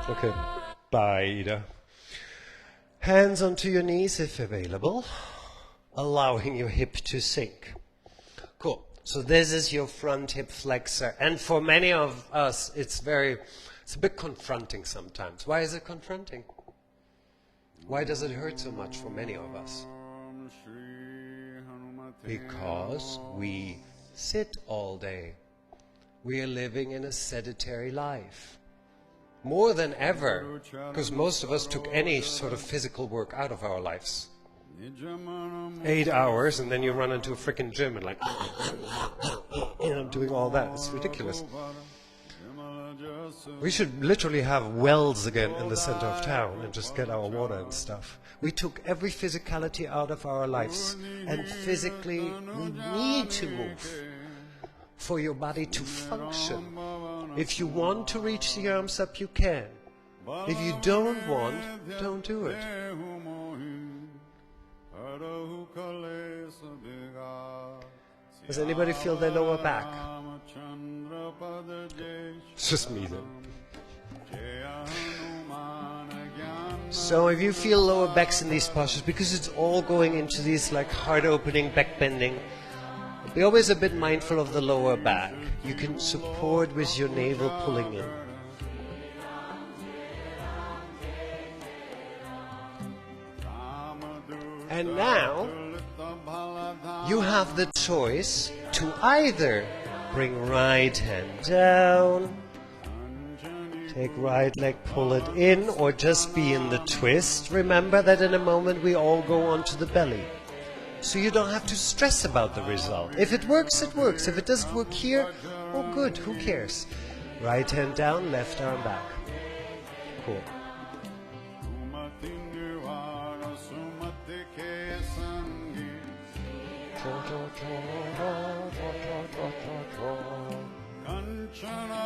Okay. Bye, Ida. Hands onto your knees if available, allowing your hip to sink. Cool. So this is your front hip flexor. And for many of us, it's a bit confronting sometimes. Why is it confronting? Why does it hurt so much for many of us? Because we sit all day. We are living in a sedentary life. More than ever, because most of us took any sort of physical work out of our lives. 8 hours, and then you run into a freaking gym and like, doing all that. It's ridiculous. We should literally have wells again in the center of town and just get our water and stuff. We took every physicality out of our lives, and physically we need to move for your body to function. If you want to reach the arms up, you can. If you don't want, don't do it. Does anybody feel their lower back? It's just me then. So if you feel lower backs in these postures, because it's all going into these like heart opening, back bending, be always a bit mindful of the lower back. You can support with your navel pulling in. And now, you have the choice to either Bring right hand down. Take right leg, pull it in, or just be in the twist. Remember that in a moment we all go onto the belly. So you don't have to stress about the result. If it works, it works. If it doesn't work here, oh good, who cares? Right hand down, left arm back. Cool.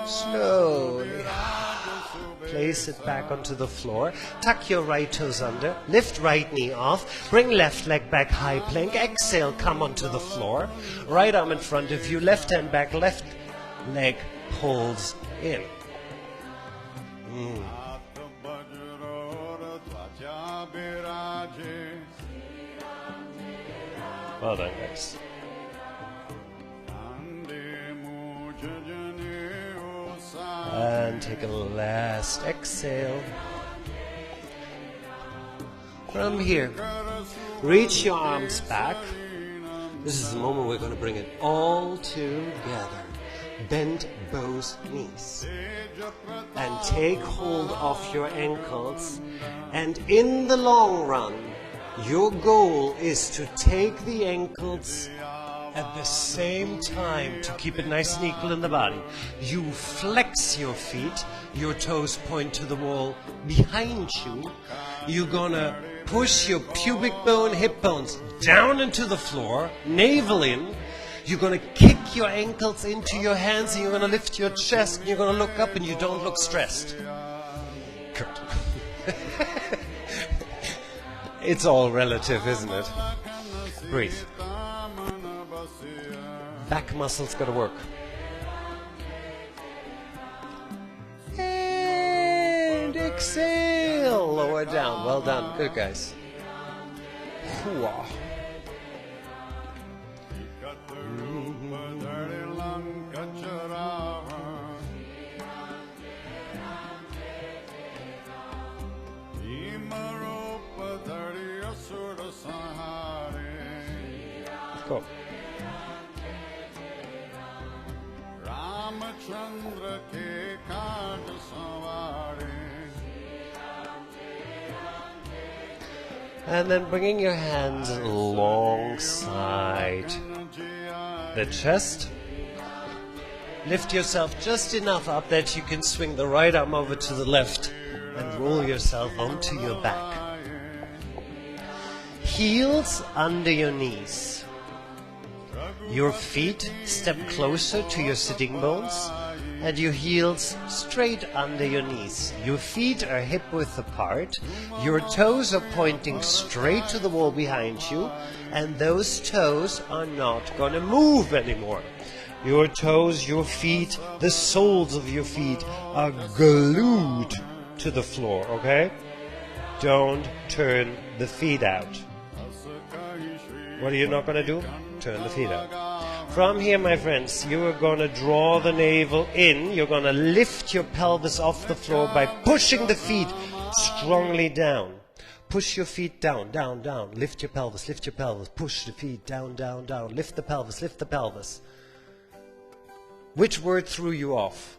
Slowly place it back onto the floor. Tuck your right toes under. Lift right knee off. Bring left leg back, high plank. Exhale, come onto the floor. Right arm in front of you. Left hand back. Left leg pulls in. Well done, guys. And take a last exhale. From here, reach your arms back. This is the moment we're going to bring it all together. Bend both knees. And take hold of your ankles. And in the long run, your goal is to take the ankles at the same time to keep it nice and equal in the body. You flex your feet, your toes point to the wall behind you. You're gonna push your pubic bone, hip bones down into the floor, navel in. You're gonna kick your ankles into your hands and you're gonna lift your chest and you're gonna look up and you don't look stressed. Good. It's all relative, isn't it? Breathe. Back muscles gotta work. And exhale. Lower down. Well done. Good, guys. Hooah. Go. And then bringing your hands alongside the chest. Lift yourself just enough up that you can swing the right arm over to the left and roll yourself onto your back. Heels under your knees. Your feet step closer to your sitting bones and your heels straight under your knees. Your feet are hip width apart. Your toes are pointing straight to the wall behind you, and those toes are not going to move anymore. Your toes, your feet, the soles of your feet are glued to the floor, okay? Don't turn the feet out. What are you not going to do? Turn the feet out. From here, my friends, you are going to draw the navel in. You're going to lift your pelvis off the floor by pushing the feet strongly down. Push your feet down, down, down. Lift your pelvis, lift your pelvis. Push the feet down, down, down. Lift the pelvis, lift the pelvis. Which word threw you off?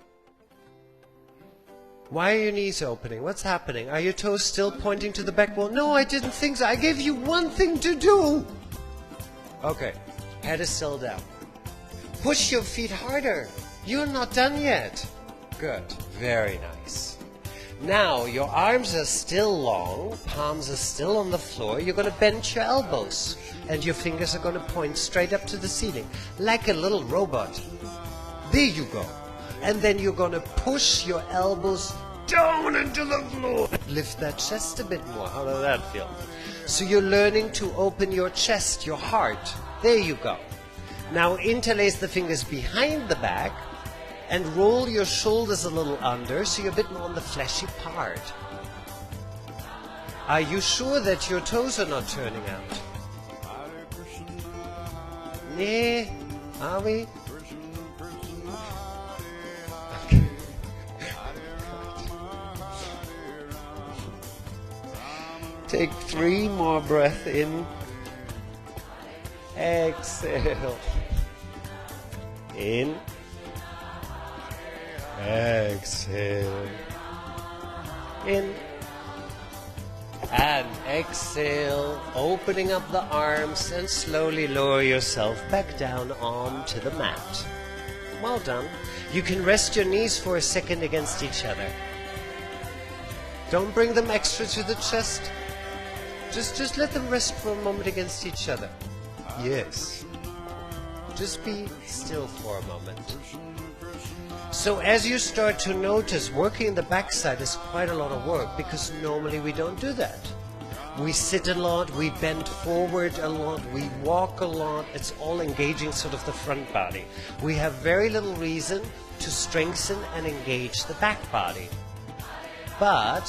Why are your knees opening? What's happening? Are your toes still pointing to the back wall? No, I didn't think so. I gave you one thing to do. Okay, head is still down. Push your feet harder. You're not done yet. Good, very nice. Now, your arms are still long, palms are still on the floor. You're going to bend your elbows, and your fingers are going to point straight up to the ceiling, like a little robot. There you go. And then you're going to push your elbows down into the floor. Lift that chest a bit more. How does that feel? So you're learning to open your chest, your heart. There you go. Now interlace the fingers behind the back and roll your shoulders a little under so you're a bit more on the fleshy part. Are you sure that your toes are not turning out? Yeah, are we? Okay. Take 3 more breaths in. Exhale. In. Exhale. In. And exhale, opening up the arms and slowly lower yourself back down onto the mat. Well done. You can rest your knees for a second against each other. Don't bring them extra to the chest. Just let them rest for a moment against each other. Yes. Just be still for a moment. So as you start to notice, working the backside is quite a lot of work because normally we don't do that. We sit a lot, we bend forward a lot, we walk a lot. It's all engaging sort of the front body. We have very little reason to strengthen and engage the back body. But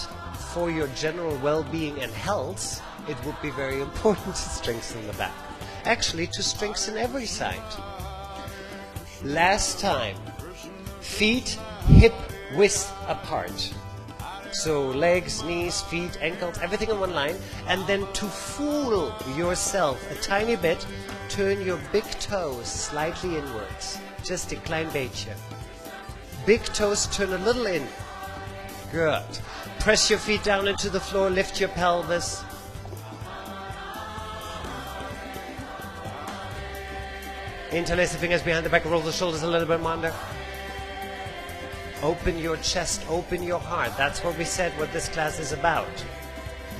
for your general well-being and health, it would be very important to strengthen the back. Actually, to strengthen every side. Last time. Feet hip width apart. So legs, knees, feet, ankles, everything in one line. And then to fool yourself a tiny bit, turn your big toes slightly inwards. Just een klein beetje. Big toes turn a little in. Good. Press your feet down into the floor, lift your pelvis. Interlace the fingers behind the back, roll the shoulders a little bit more under. Open your chest, open your heart. That's what we said, what this class is about.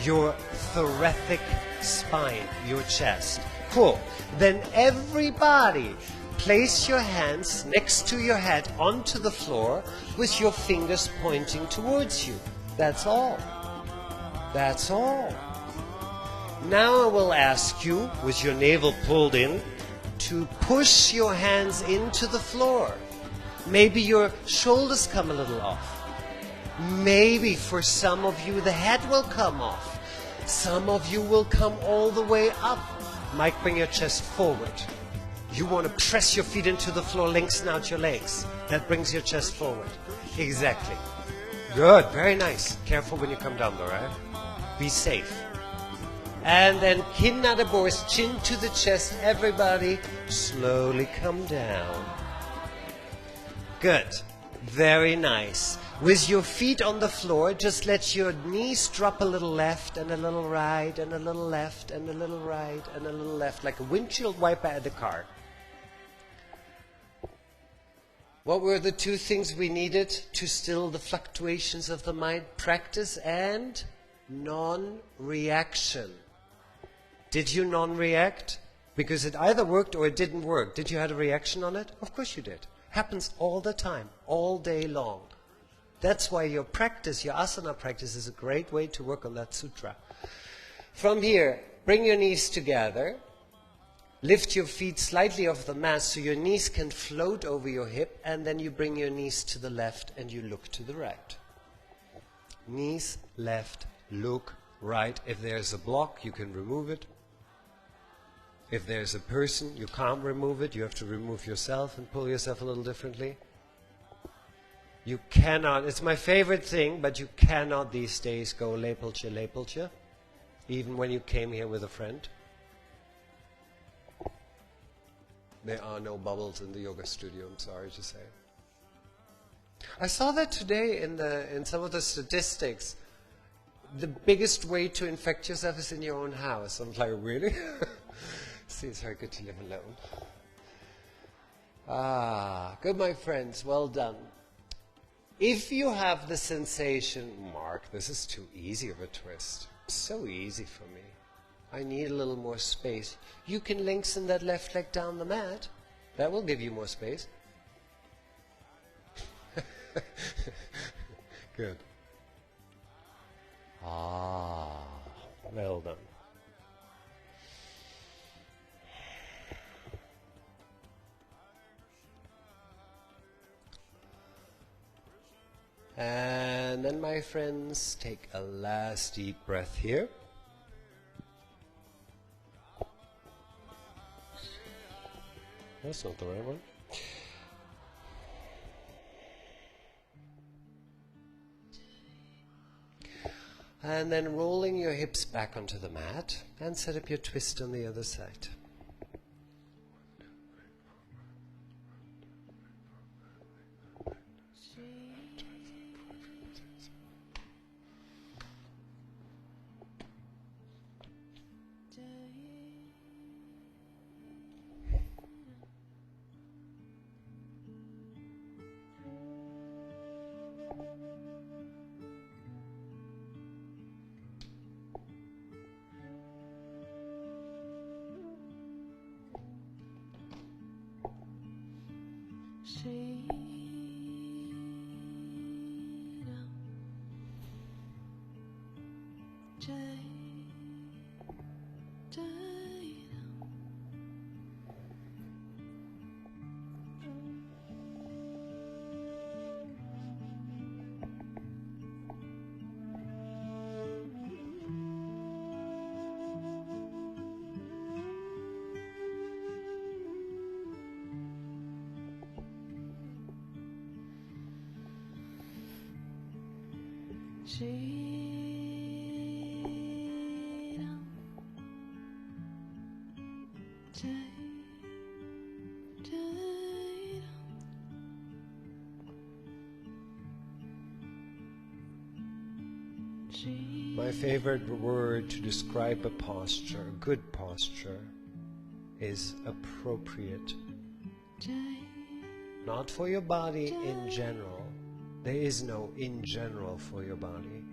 Your thoracic spine, your chest. Cool. Then everybody, place your hands next to your head onto the floor with your fingers pointing towards you. That's all. That's all. Now I will ask you, with your navel pulled in, to push your hands into the floor. Maybe your shoulders come a little off. Maybe for some of you the head will come off. Some of you will come all the way up. Mike, bring your chest forward. You want to press your feet into the floor, lengthen out your legs. That brings your chest forward. Exactly. Good, very nice. Careful when you come down though, right? Be safe. And then kinn naar de borst, chin to the chest. Everybody slowly come down. Good. Very nice. With your feet on the floor, just let your knees drop a little left and a little right and a little left and a little right and a little left, like a windshield wiper at the car. What were the two things we needed to still the fluctuations of the mind? Practice and non-reaction. Did you non-react? Because it either worked or it didn't work. Did you have a reaction on it? Of course you did. Happens all the time, all day long. That's why your practice, your asana practice, is a great way to work on that sutra. From here, bring your knees together. Lift your feet slightly off the mat so your knees can float over your hip, and then you bring your knees to the left and you look to the right. Knees, left, look, right. If there's a block, you can remove it. If there's a person, you can't remove it. You have to remove yourself and pull yourself a little differently. You cannot, it's my favorite thing, but you cannot these days go lepeltje, lepeltje, even when you came here with a friend. There are no bubbles in the yoga studio, I'm sorry to say. I saw that today in some of the statistics. The biggest way to infect yourself is in your own house. I'm like, really? See, it's very good to live alone. Ah, good, my friends, well done. If you have the sensation, Mark, this is too easy of a twist. So easy for me. I need a little more space. You can lengthen that left leg down the mat. That will give you more space. Good. Ah, well done. And then, my friends, take a last deep breath here. That's not the right one. And then rolling your hips back onto the mat and set up your twist on the other side.
Shri Ram. Jai Jai Ram. Shri Ram. Jai Jai Ram. Shri
My favorite word to describe a posture, a good posture, is appropriate.
Jai
Not for your body in general. There is no in general for your body.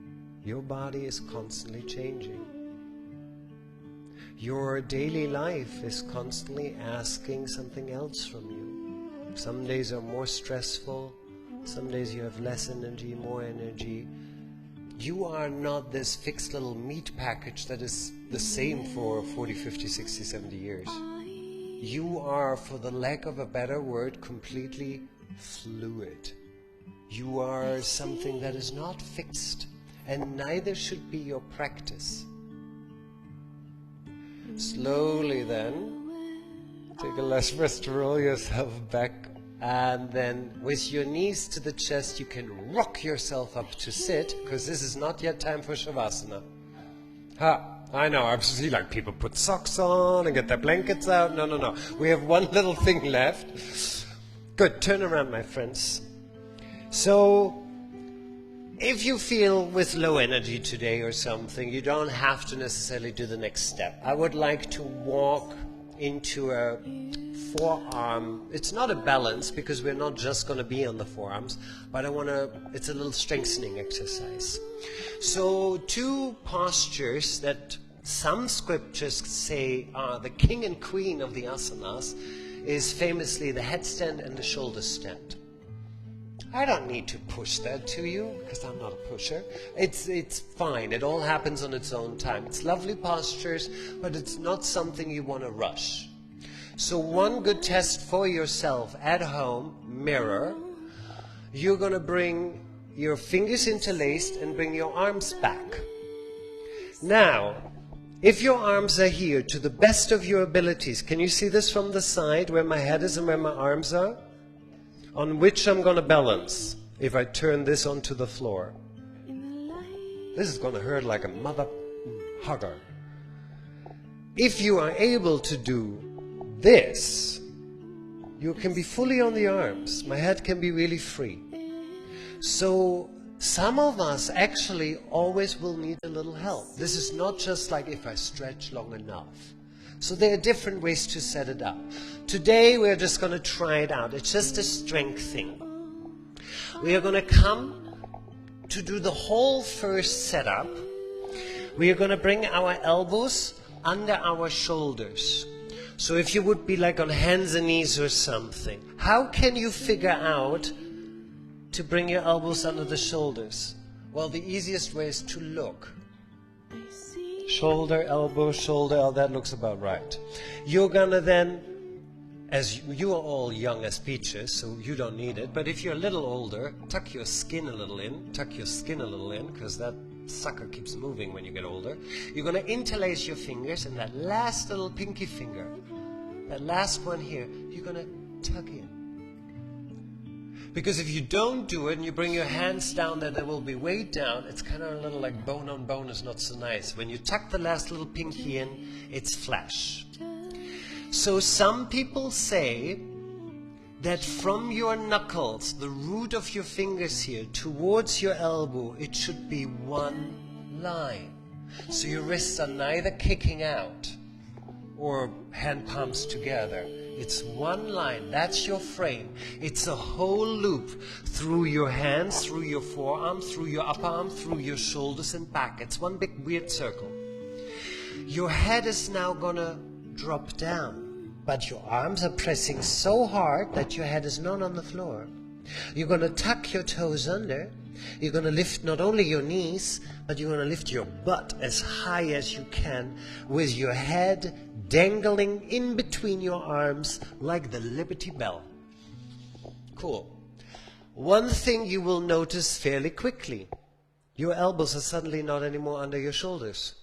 Your body is constantly changing. Your daily life is constantly asking something else from you. Some days are more stressful. Some days you have less energy, more energy. You are not this fixed little meat package that is the same for 40, 50, 60, 70 years. You are, for the lack of a better word, completely fluid. You are something that is not fixed, and neither should be your practice. Slowly then, take a last breath to roll yourself back, and then with your knees to the chest you can rock yourself up to sit, because this is not yet time for Shavasana. I know, I see like people put socks on and get their blankets out. No. We have one little thing left. Good, turn around, my friends. So, if you feel with low energy today or something, you don't have to necessarily do the next step. I would like to walk into a forearm. It's not a balance because we're not just going to be on the forearms, but it's a little strengthening exercise. So, two postures that some scriptures say are the king and queen of the asanas is famously the headstand and the shoulder stand. I don't need to push that to you because I'm not a pusher. It's fine. It all happens on its own time. It's lovely postures, but it's not something you want to rush. So one good test for yourself at home, mirror. You're going to bring your fingers interlaced and bring your arms back. Now, if your arms are here to the best of your abilities, can you see this from the side where my head is and where my arms are? On which I'm going to balance if I turn this onto the floor. This is going to hurt like a mother hugger. If you are able to do this, you can be fully on the arms. My head can be really free. So some of us actually always will need a little help. This is not just like if I stretch long enough. So there are different ways to set it up. Today we're just going to try it out. It's just a strength thing. We are going to come to do the whole first setup. We are going to bring our elbows under our shoulders. So if you would be like on hands and knees or something, how can you figure out to bring your elbows under the shoulders? Well, the easiest way is to look. Shoulder, elbow, that looks about right. You're gonna then, as you are all young as peaches, so you don't need it, but if you're a little older, tuck your skin a little in, because that sucker keeps moving when you get older. You're gonna interlace your fingers, and that last little pinky finger, that last one here, you're gonna tuck in. Because if you don't do it and you bring your hands down there will be weight down, it's kind of a little like bone on bone is not so nice. When you tuck the last little pinky in, it's flesh. So some people say that from your knuckles, the root of your fingers here, towards your elbow, it should be one line. So your wrists are neither kicking out or hand palms together. It's one line. That's your frame. It's a whole loop through your hands, through your forearm, through your upper arm, through your shoulders and back. It's one big weird circle. Your head is now gonna drop down. but your arms are pressing so hard that your head is not on the floor. You're going to tuck your toes under. You're going to lift not only your knees, but you're going to lift your butt as high as you can with your head dangling in between your arms like the Liberty Bell. Cool. One thing you will notice fairly quickly. Your elbows are suddenly not anymore under your shoulders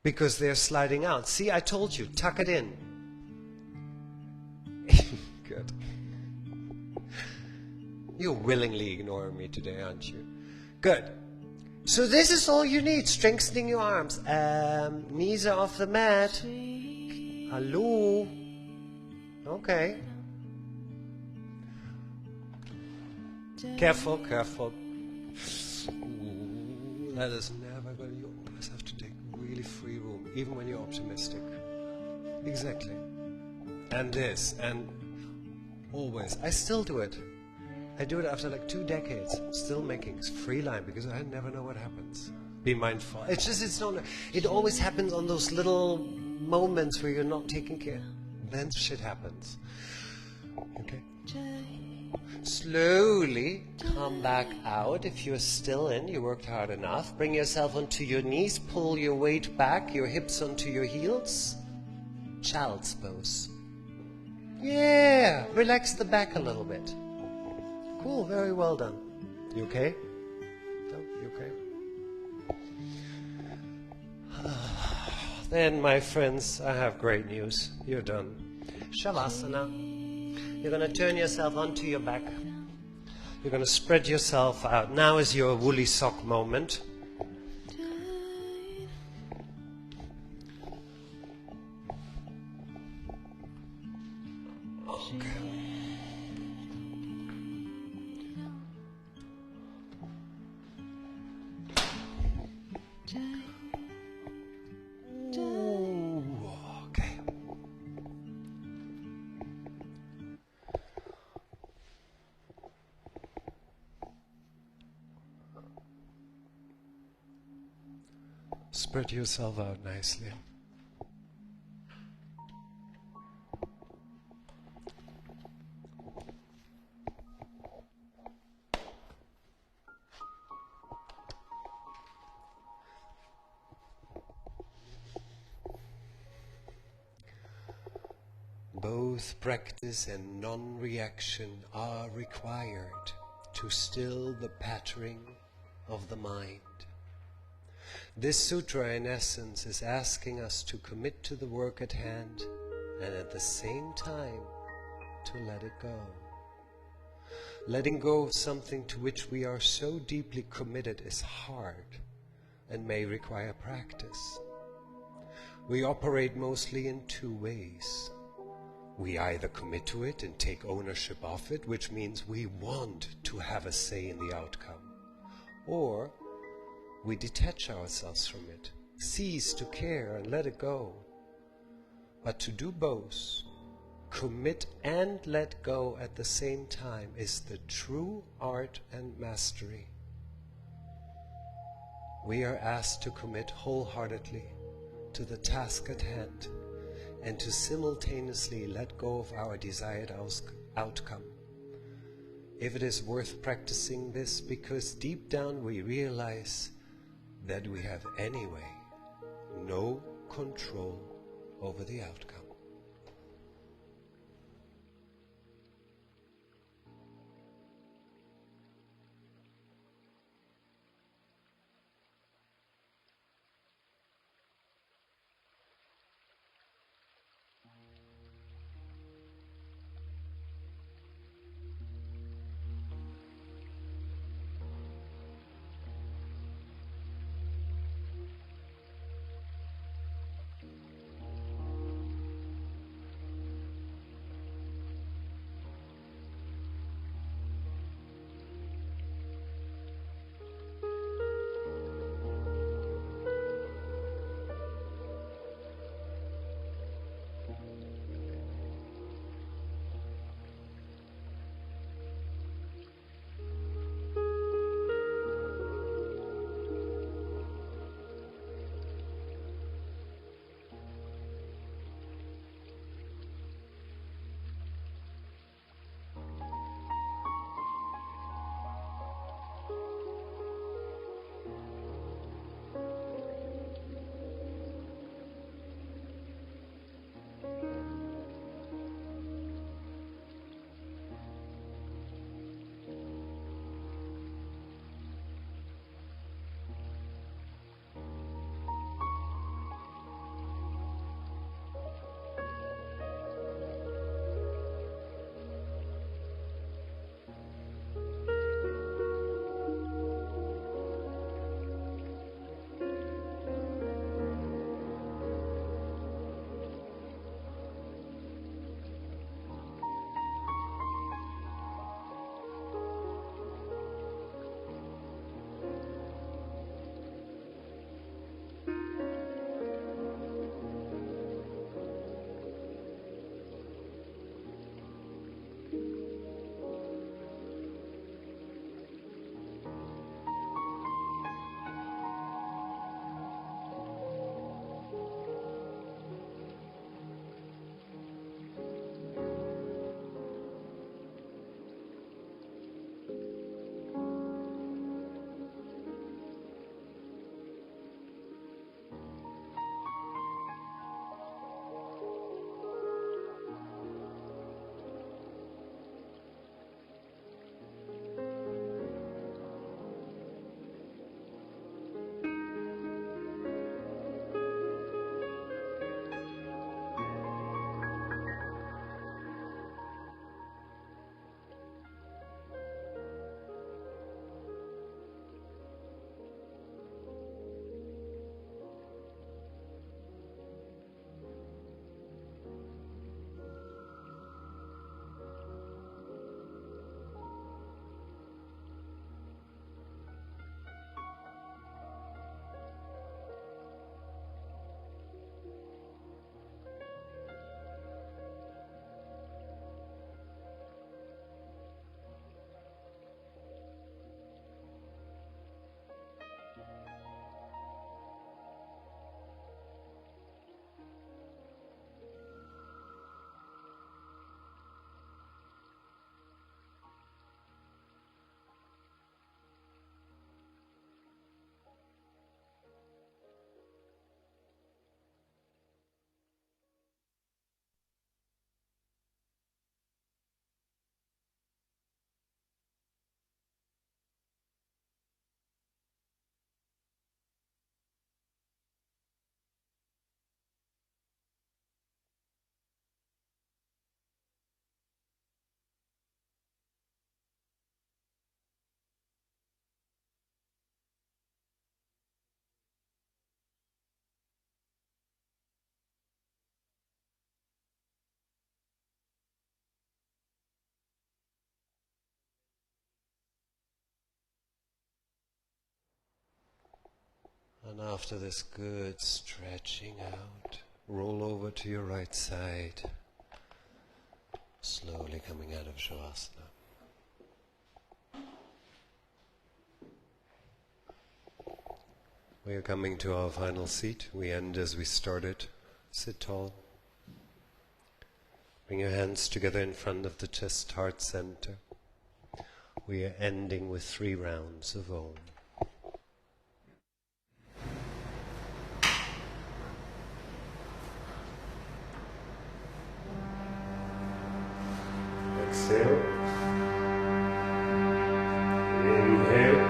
because they're sliding out. See, I told you, tuck it in. Good. You're willingly ignoring me today, aren't you? Good. So this is all you need, strengthening your arms. Knees are off the mat. Hello? Okay. Careful, careful. Ooh, that is never good. You always have to take really free room, even when you're optimistic. Exactly. And this, and always. I still do it. I do it after like 2 decades. Still making free line because I never know what happens. Be mindful. It's not, it always happens on those little moments where you're not taking care. Then shit happens. Okay? Slowly come back out. If you're still in, you worked hard enough. Bring yourself onto your knees. Pull your weight back, your hips onto your heels. Child's pose. Yeah, relax the back a little bit. Cool, very well done. You okay? No, you okay? Then, my friends, I have great news. You're done. Shavasana. You're going to turn yourself onto your back. You're going to spread yourself out. Now is your woolly sock moment. Okay. Ooh, okay. Spread yourself out nicely. Both practice and non-reaction are required to still the pattering of the mind. This sutra, in essence, is asking us to commit to the work at hand and at the same time to let it go. Letting go of something to which we are so deeply committed is hard and may require practice. We operate mostly in 2 ways. We either commit to it and take ownership of it, which means we want to have a say in the outcome, or we detach ourselves from it, cease to care and let it go. But to do both, commit and let go at the same time, is the true art and mastery. We are asked to commit wholeheartedly to the task at hand and to simultaneously let go of our desired outcome. If it is worth practicing this, because deep down we realize that we have anyway no control over the outcome. And after this good stretching out, roll over to your right side, slowly coming out of Shavasana. We are coming to our final seat. We end as we started. Sit tall. Bring your hands together in front of the chest, heart center. We are ending with 3 rounds of Om. Exhale. Inhale.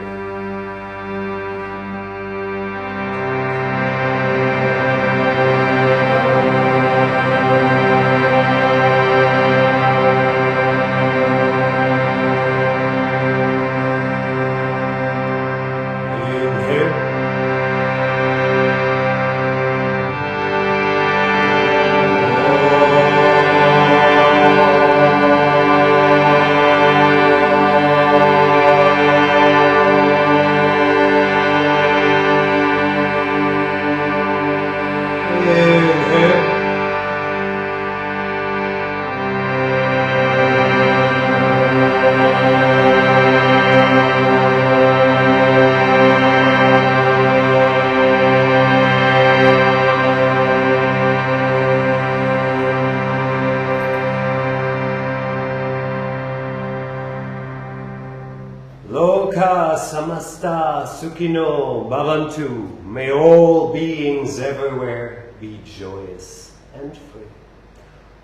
Loka samasta sukhino bhavantu. May all beings everywhere be joyous and free.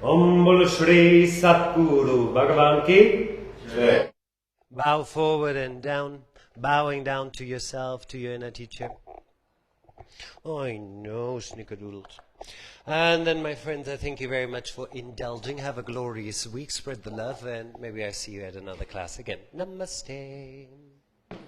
Om Bolo Shri Satguru Bhagavan Ki Jai. Bow forward and down, bowing down to yourself, to your inner teacher. Oh, I know, snickerdoodles. And then, my friends, I thank you very much for indulging. Have a glorious week. Spread the love, and maybe I see you at another class again. Namaste.